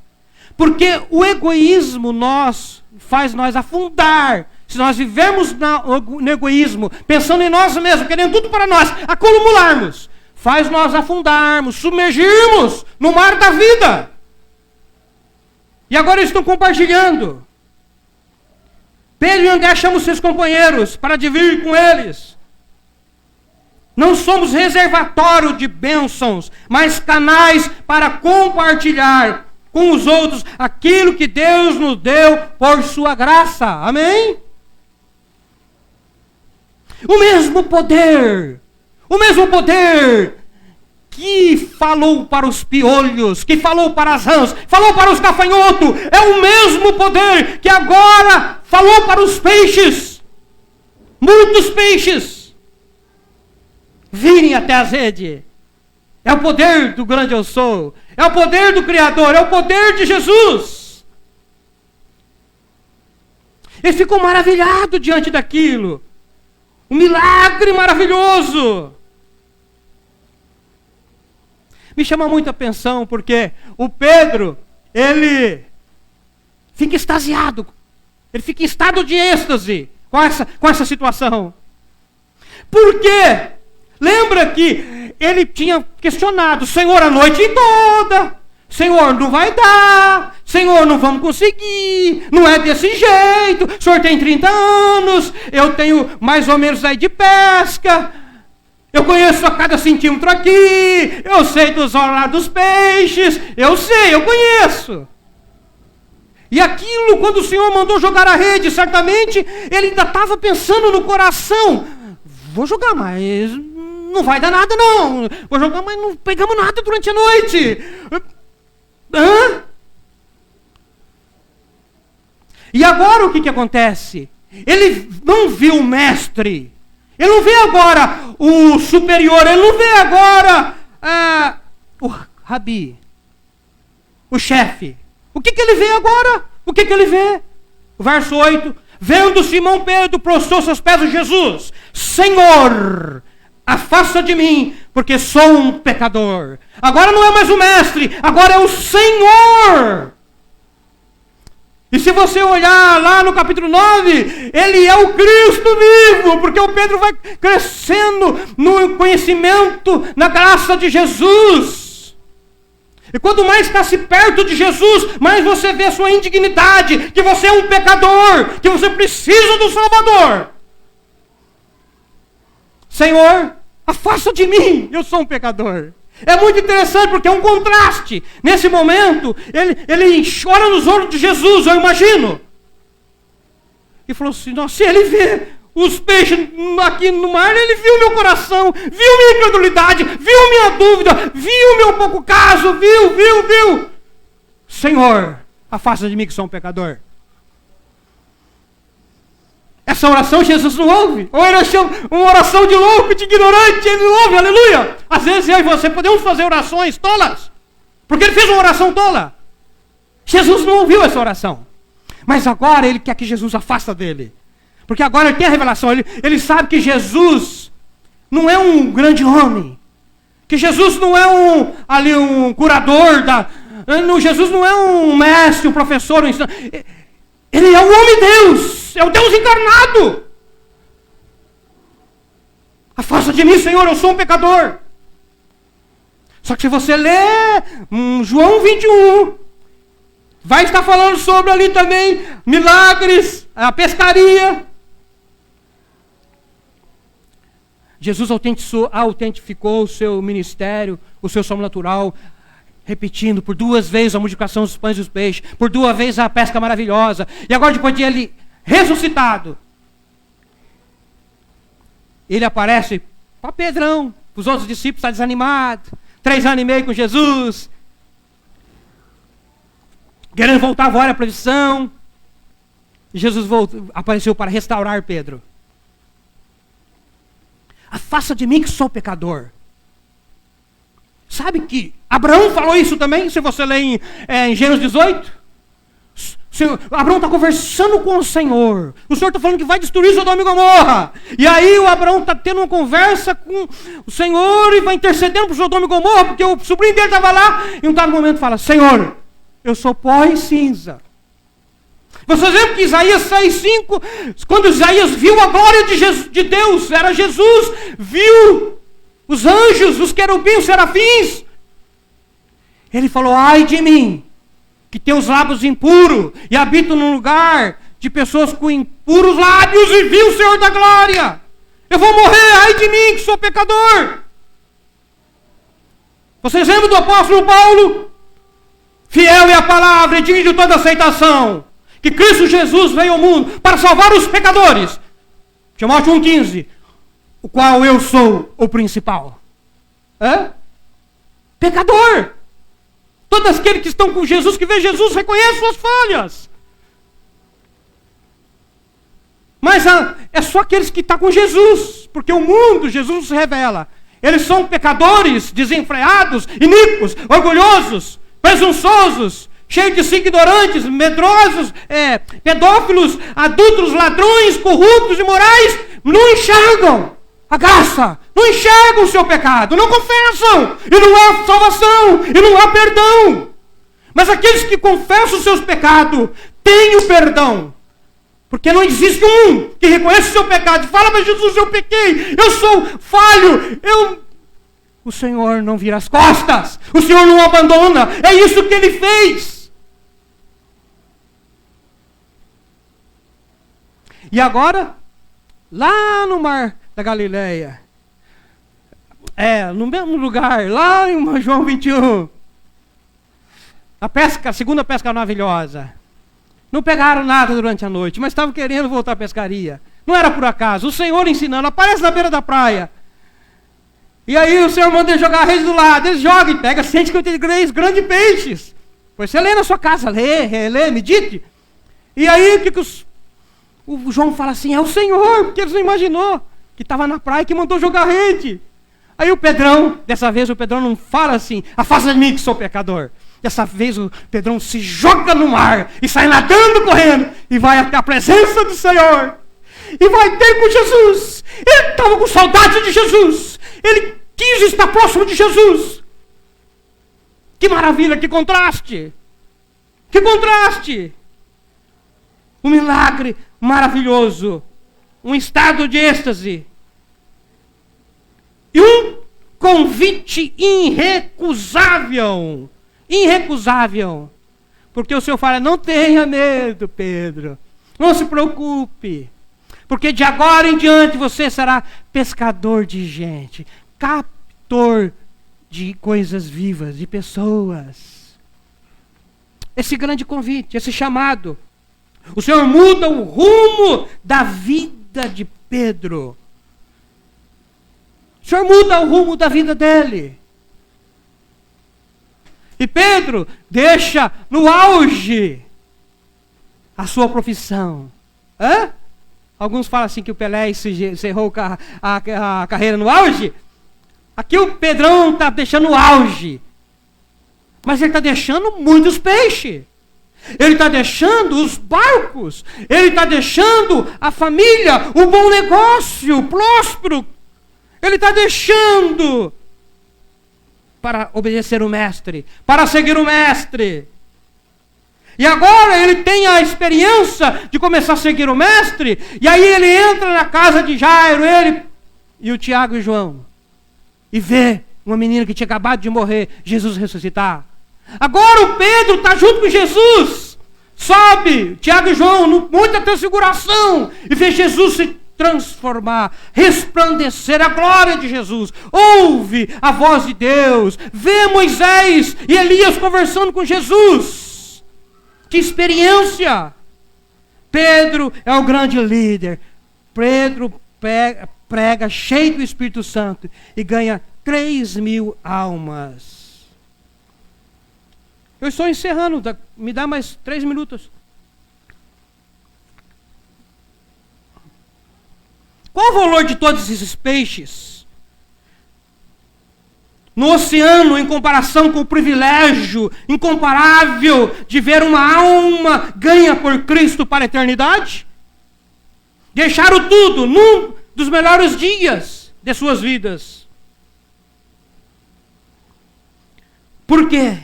Porque o egoísmo faz nós afundar. Se nós vivemos no egoísmo, pensando em nós mesmos, querendo tudo para nós, acumularmos, faz nós afundarmos, submergirmos no mar da vida. E agora eles estão compartilhando. Pedro e André chamam seus companheiros para dividir com eles. Não somos reservatório de bênçãos, mas canais para compartilhar com os outros aquilo que Deus nos deu por sua graça. Amém? O mesmo poder que falou para os piolhos, que falou para as rãs, falou para os gafanhotos, é o mesmo poder que agora falou para os peixes. Muitos peixes virem até as redes. É o poder do grande eu sou. É o poder do Criador. É o poder de Jesus. Ele ficou maravilhado diante daquilo. Um milagre maravilhoso. Me chama muito a atenção porque o Pedro, ele fica extasiado. Ele fica em estado de êxtase com essa situação. Por quê? Lembra que ele tinha questionado, Senhor, a noite toda, Senhor, não vai dar, Senhor, não vamos conseguir, não é desse jeito, o Senhor tem 30 anos, eu tenho mais ou menos aí de pesca, eu conheço a cada centímetro aqui, eu sei dos horários dos peixes, eu conheço. E aquilo, quando o Senhor mandou jogar a rede, certamente, ele ainda estava pensando no coração, vou jogar, mas não vai dar nada não. Vou jogar, mas não pegamos nada durante a noite. E agora o que acontece? Ele não viu o mestre. Ele não vê agora o superior. Ele não vê agora o rabi. O chefe. O que ele vê agora? O que ele vê? Verso 8. Vendo Simão Pedro, prostrou-se aos pés de Jesus. Senhor, afasta de mim, porque sou um pecador. Agora não é mais o mestre, agora é o Senhor. E se você olhar lá no capítulo 9, ele é o Cristo vivo, porque o Pedro vai crescendo no conhecimento, na graça de Jesus. E quanto mais está-se perto de Jesus, mais você vê a sua indignidade, que você é um pecador, que você precisa do Salvador. Senhor, afasta de mim, eu sou um pecador. É muito interessante porque é um contraste. Nesse momento, ele chora nos olhos de Jesus, eu imagino. E falou assim, nossa, se ele vê os peixes aqui no mar, ele viu meu coração, viu minha incredulidade, viu minha dúvida, viu meu pouco caso, viu. Senhor, afasta de mim que sou um pecador. Essa oração Jesus não ouve. Ou ele chama uma oração de louco, de ignorante, ele não ouve, aleluia. Às vezes eu e você podemos fazer orações tolas, porque ele fez uma oração tola. Jesus não ouviu essa oração. Mas agora ele quer que Jesus afasta dele. Porque agora ele tem a revelação, ele sabe que Jesus não é um grande homem. Que Jesus não é um curador, Jesus não é um mestre, um professor, um ensinador. Ele é o homem-Deus, é o Deus encarnado. Afasta de mim, Senhor, eu sou um pecador. Só que se você ler João 21, vai estar falando sobre ali também milagres, a pescaria. Jesus autentificou o seu ministério, o seu sobrenatural, repetindo por 2 vezes a multiplicação dos pães e dos peixes, por 2 vezes a pesca maravilhosa. E agora, depois de ele ressuscitado, ele aparece para Pedrão, para os outros discípulos, está desanimado, 3 anos e meio com Jesus, querendo voltar agora para a missão. E Jesus apareceu para restaurar Pedro. Afasta de mim que sou pecador. Sabe que Abraão falou isso também, se você ler em Gênesis 18? Abraão está conversando com o Senhor. O Senhor está falando que vai destruir Sodoma e Gomorra. E aí o Abraão está tendo uma conversa com o Senhor e vai intercedendo por Sodoma e Gomorra, porque o sobrinho dele estava lá. E em um dado momento fala: Senhor, eu sou pó e cinza. Vocês lembram que Isaías 6:5, quando Isaías viu a glória de Deus, era Jesus, viu os anjos, os querubins, os serafins. Ele falou: ai de mim, que tenho os lábios impuros e habito num lugar de pessoas com impuros lábios e vi o Senhor da glória. Eu vou morrer, ai de mim, que sou pecador. Vocês lembram do apóstolo Paulo? Fiel é a palavra e digno de toda aceitação, que Cristo Jesus veio ao mundo para salvar os pecadores. Timóteo 1,15, o qual eu sou o principal. Pecador. Todos aqueles que estão com Jesus, que vê Jesus, reconhecem suas falhas. Mas é só aqueles que estão com Jesus, porque o mundo, Jesus se revela. Eles são pecadores, desenfreados, iníquos, orgulhosos, presunçosos, cheios de si ignorantes, medrosos, pedófilos, adúlteros, ladrões, corruptos, imorais, não enxergam a graça, não enxergam o seu pecado, não confessam, e não há salvação, e não há perdão. Mas aqueles que confessam os seus pecados, têm o perdão, porque não existe um que reconhece o seu pecado e fala: mas Jesus, eu pequei, eu sou falho, o Senhor não vira as costas, o Senhor não abandona, é isso que Ele fez. E agora, lá no mar da Galileia, no mesmo lugar, lá em João 21, a segunda pesca maravilhosa, não pegaram nada durante a noite, mas estavam querendo voltar à pescaria, não era por acaso, o Senhor ensinando, aparece na beira da praia, e aí o Senhor manda eles jogar a rede do lado, eles jogam e pegam 153 grandes peixes. Pois você lê na sua casa, lê, medite. E aí o João fala assim: é o Senhor, porque eles não imaginou que estava na praia, que mandou jogar a rede. Aí o Pedrão, dessa vez o Pedrão não fala assim: afasta de mim que sou pecador. Dessa vez o Pedrão se joga no mar e sai nadando, correndo, e vai até a presença do Senhor. E vai ter com Jesus. Ele estava com saudade de Jesus. Ele quis estar próximo de Jesus. Que maravilha, que contraste. Que contraste. Um milagre maravilhoso. Um estado de êxtase. E um convite irrecusável. Irrecusável. Porque o Senhor fala: não tenha medo, Pedro. Não se preocupe. Porque de agora em diante você será pescador de gente, captor de coisas vivas, de pessoas. Esse grande convite, esse chamado. O Senhor muda o rumo da vida de Pedro. O Senhor muda o rumo da vida dele. E Pedro deixa no auge a sua profissão. Alguns falam assim que o Pelé encerrou a carreira no auge. Aqui o Pedrão está deixando o auge. Mas ele está deixando muitos peixes. Ele está deixando os barcos. Ele está deixando a família, o bom negócio, próspero. Ele está deixando para obedecer o mestre, para seguir o mestre. E agora ele tem a experiência de começar a seguir o mestre. E aí ele entra na casa de Jairo, ele e o Tiago e João. E vê uma menina que tinha acabado de morrer, Jesus ressuscitar. Agora o Pedro está junto com Jesus. Sobe, Tiago e João, no Monte da Transfiguração. E vê Jesus se transformar, resplandecer a glória de Jesus. Ouve a voz de Deus. Vê Moisés e Elias conversando com Jesus. Que experiência! Pedro é o grande líder. Pedro prega cheio do Espírito Santo e ganha 3.000 almas. Eu estou encerrando, me dá mais 3 minutos. Qual o valor de todos esses peixes no oceano, em comparação com o privilégio incomparável de ver uma alma ganha por Cristo para a eternidade? Deixaram tudo num dos melhores dias de suas vidas. Por quê?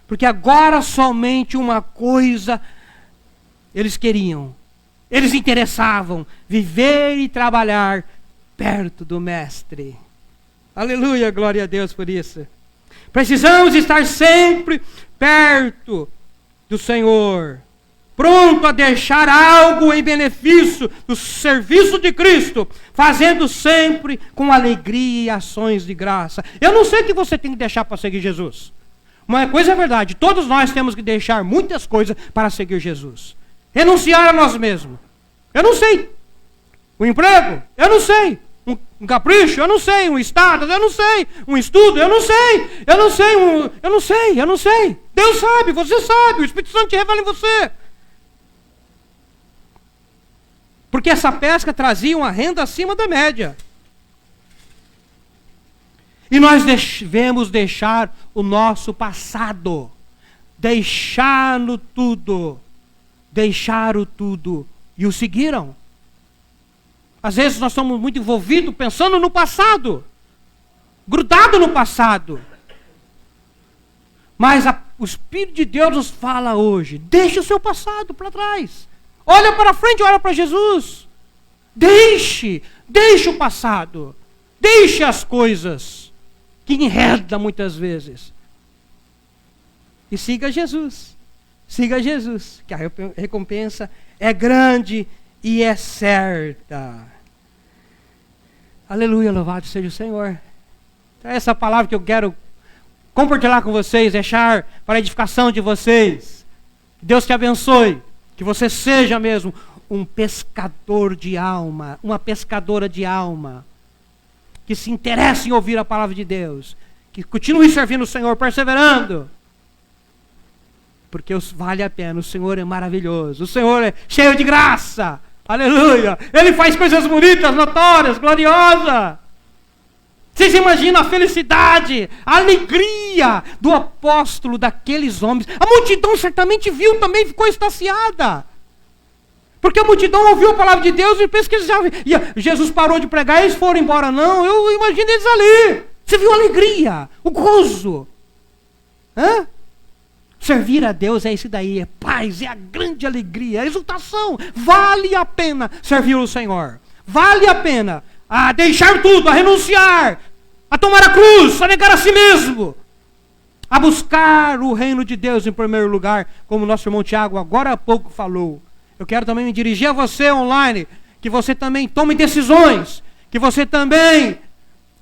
Porque agora somente uma coisa eles queriam. Eles interessavam: viver e trabalhar perto do Mestre. Aleluia, glória a Deus por isso. Precisamos estar sempre perto do Senhor, pronto a deixar algo em benefício do serviço de Cristo, fazendo sempre com alegria e ações de graça. Eu não sei o que você tem que deixar para seguir Jesus. Uma coisa é verdade, todos nós temos que deixar muitas coisas para seguir Jesus. Renunciar a nós mesmos. Eu não sei. O emprego? Eu não sei. Um capricho? Eu não sei. Um status? Eu não sei. Um estudo? Eu não sei. Eu não sei. Eu não sei. Deus sabe, você sabe. O Espírito Santo te revela em você. Porque essa pesca trazia uma renda acima da média. E nós devemos deixar o nosso passado. Deixar-no tudo. Deixaram tudo e o seguiram. Às vezes nós estamos muito envolvidos pensando no passado, grudado no passado. Mas o Espírito de Deus nos fala hoje: deixe o seu passado para trás. Olha para frente, olha para Jesus. Deixe o passado. Deixe as coisas que enredam muitas vezes. E siga Jesus. Siga Jesus, que a recompensa é grande e é certa. Aleluia, louvado seja o Senhor. Então, essa palavra que eu quero compartilhar com vocês, deixar para a edificação de vocês. Que Deus te abençoe, que você seja mesmo um pescador de alma, uma pescadora de alma, que se interesse em ouvir a palavra de Deus, que continue servindo o Senhor, perseverando. Porque vale a pena, o Senhor é maravilhoso, o Senhor é cheio de graça, aleluia, Ele faz coisas bonitas, notórias, gloriosas. Vocês imaginam a felicidade, a alegria do apóstolo, daqueles homens? A multidão certamente viu também, ficou extasiada, porque a multidão ouviu a palavra de Deus e pensa que eles Jesus parou de pregar e eles foram embora. Não, eu imagino eles ali. Você viu a alegria, o gozo, hã? Servir a Deus é isso daí, é paz, é a grande alegria, a exultação. Vale a pena servir o Senhor. Vale a pena a deixar tudo, a renunciar, a tomar a cruz, a negar a si mesmo, a buscar o reino de Deus em primeiro lugar, como o nosso irmão Tiago agora há pouco falou. Eu quero também me dirigir a você online, que você também tome decisões, que você também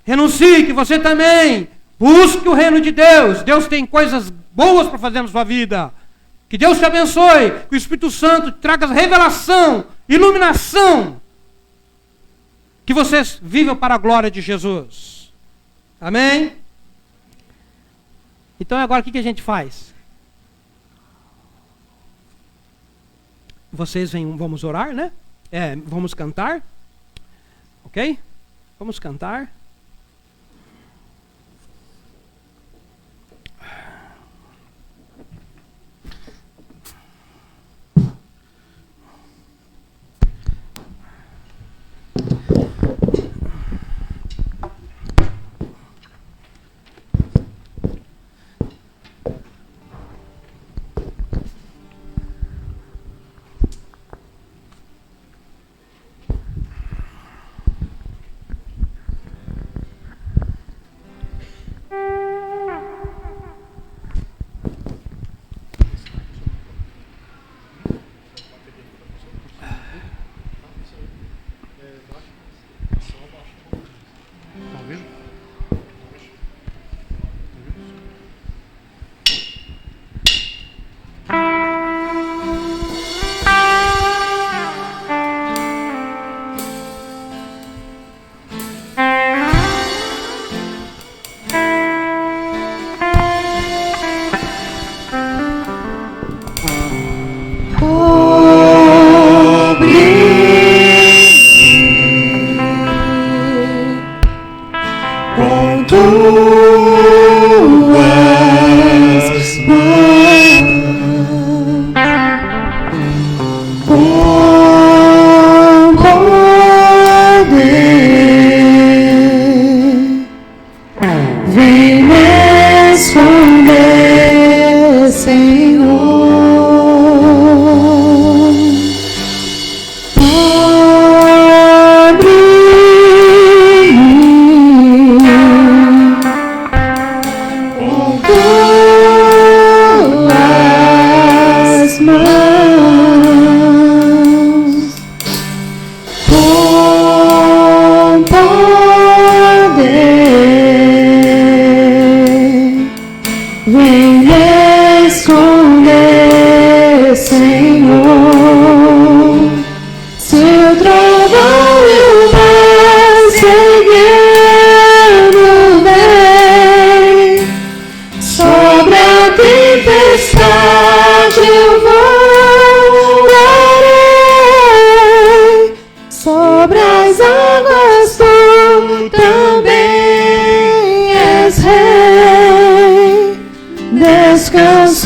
renuncie, que você também busque o reino de Deus. Deus tem coisas boas para fazer na sua vida. Que Deus te abençoe, que o Espírito Santo traga revelação, iluminação, que vocês vivam para a glória de Jesus. Amém? Então agora o que a gente faz? Vocês vêm, vamos orar, né? Vamos cantar. Ok? Vamos cantar. tuas mãos, com poder, vem me esconder, Senhor.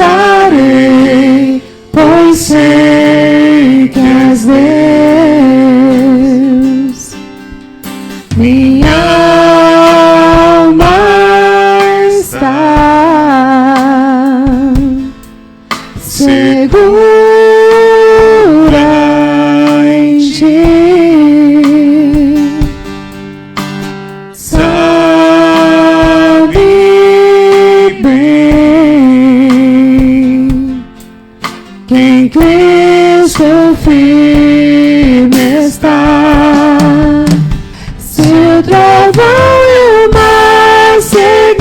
Descansarei, pois sei que és Deus. Minha alma está segura em Ti. Em Cristo firme está. Se o trovão e o mar seguindo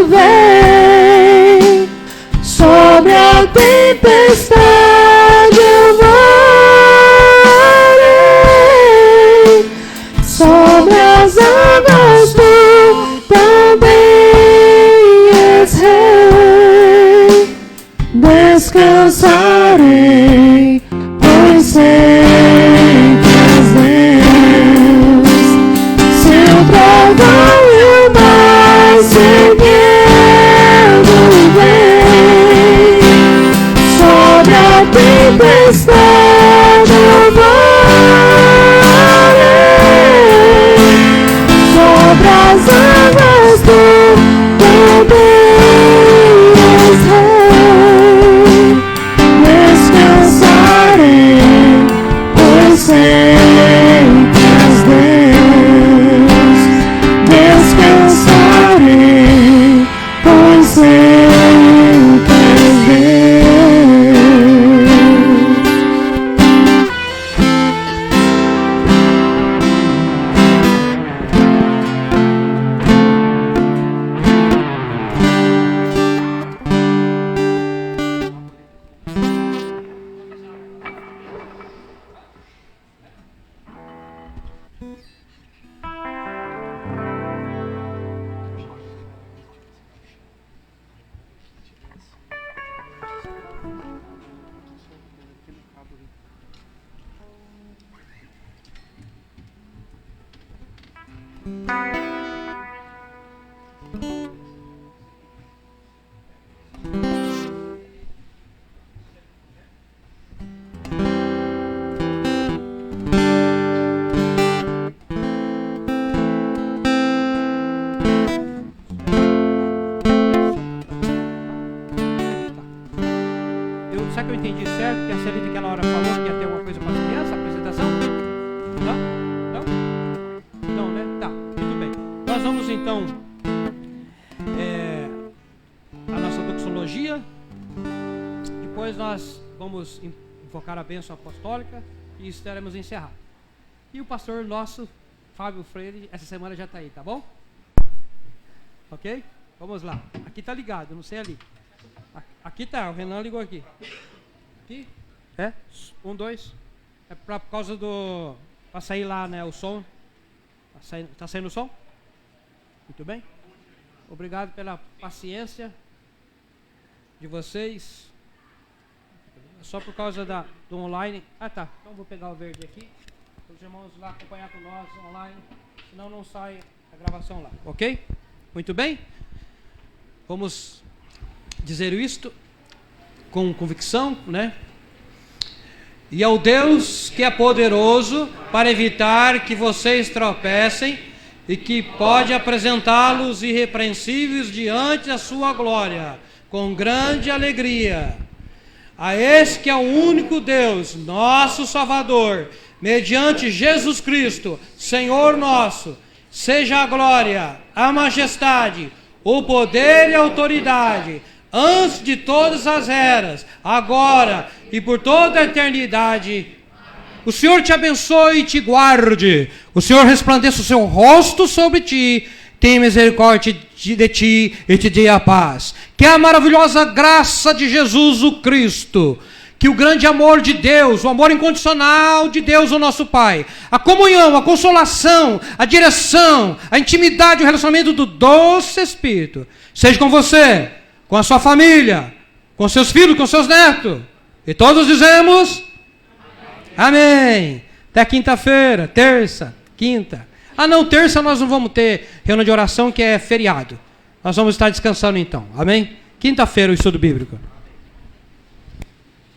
vem, sobre a tempestade eu voarei, sobre as águas tu também és Rei. Descansarei, pois sei que és Deus. Se o trovão e o mar seguindo vem, sobre a tempestade eu voarei, sobre as águas tu também és Rei. Descansarei, pois sei que és Deus. Descansarei, pois sei que és Deus. Será que eu entendi certo que a Celine naquela hora falou que ia ter alguma coisa para as crianças, a apresentação? Não? Não? Não, né? Tá, muito bem. Nós vamos então a nossa doxologia. Depois nós vamos invocar a bênção apostólica e estaremos encerrados. E o pastor nosso, Fábio Freire, essa semana já está aí, tá bom? Ok? Vamos lá. Aqui tá ligado, não sei ali. Aqui tá, o Renan ligou aqui. Aqui? É? 1, 2. É por causa do... Pra sair lá, né, o som. Tá saindo o som? Muito bem. Obrigado pela paciência de vocês. Só por causa do online. Ah, tá. Então vou pegar o verde aqui. Os irmãos lá acompanhar com nós online. Senão não sai a gravação lá, ok? Muito bem? Vamos dizer isto com convicção, né? E ao Deus que é poderoso para evitar que vocês tropecem e que pode apresentá-los irrepreensíveis diante da sua glória, com grande alegria. A esse que é o único Deus, nosso Salvador, mediante Jesus Cristo, Senhor nosso, seja a glória, a majestade, o poder e a autoridade, antes de todas as eras, agora e por toda a eternidade. O Senhor te abençoe e te guarde. O Senhor resplandeça o seu rosto sobre ti, tenha misericórdia de ti e te dê a paz. Que a maravilhosa graça de Jesus o Cristo, que o grande amor de Deus, o amor incondicional de Deus, o nosso Pai, a comunhão, a consolação, a direção, a intimidade, o relacionamento do doce Espírito, seja com você, com a sua família, com seus filhos, com seus netos. E todos dizemos amém. Até quinta-feira, terça, quinta. Não, terça nós não vamos ter reunião de oração, que é feriado. Nós vamos estar descansando então. Amém? Quinta-feira o estudo bíblico.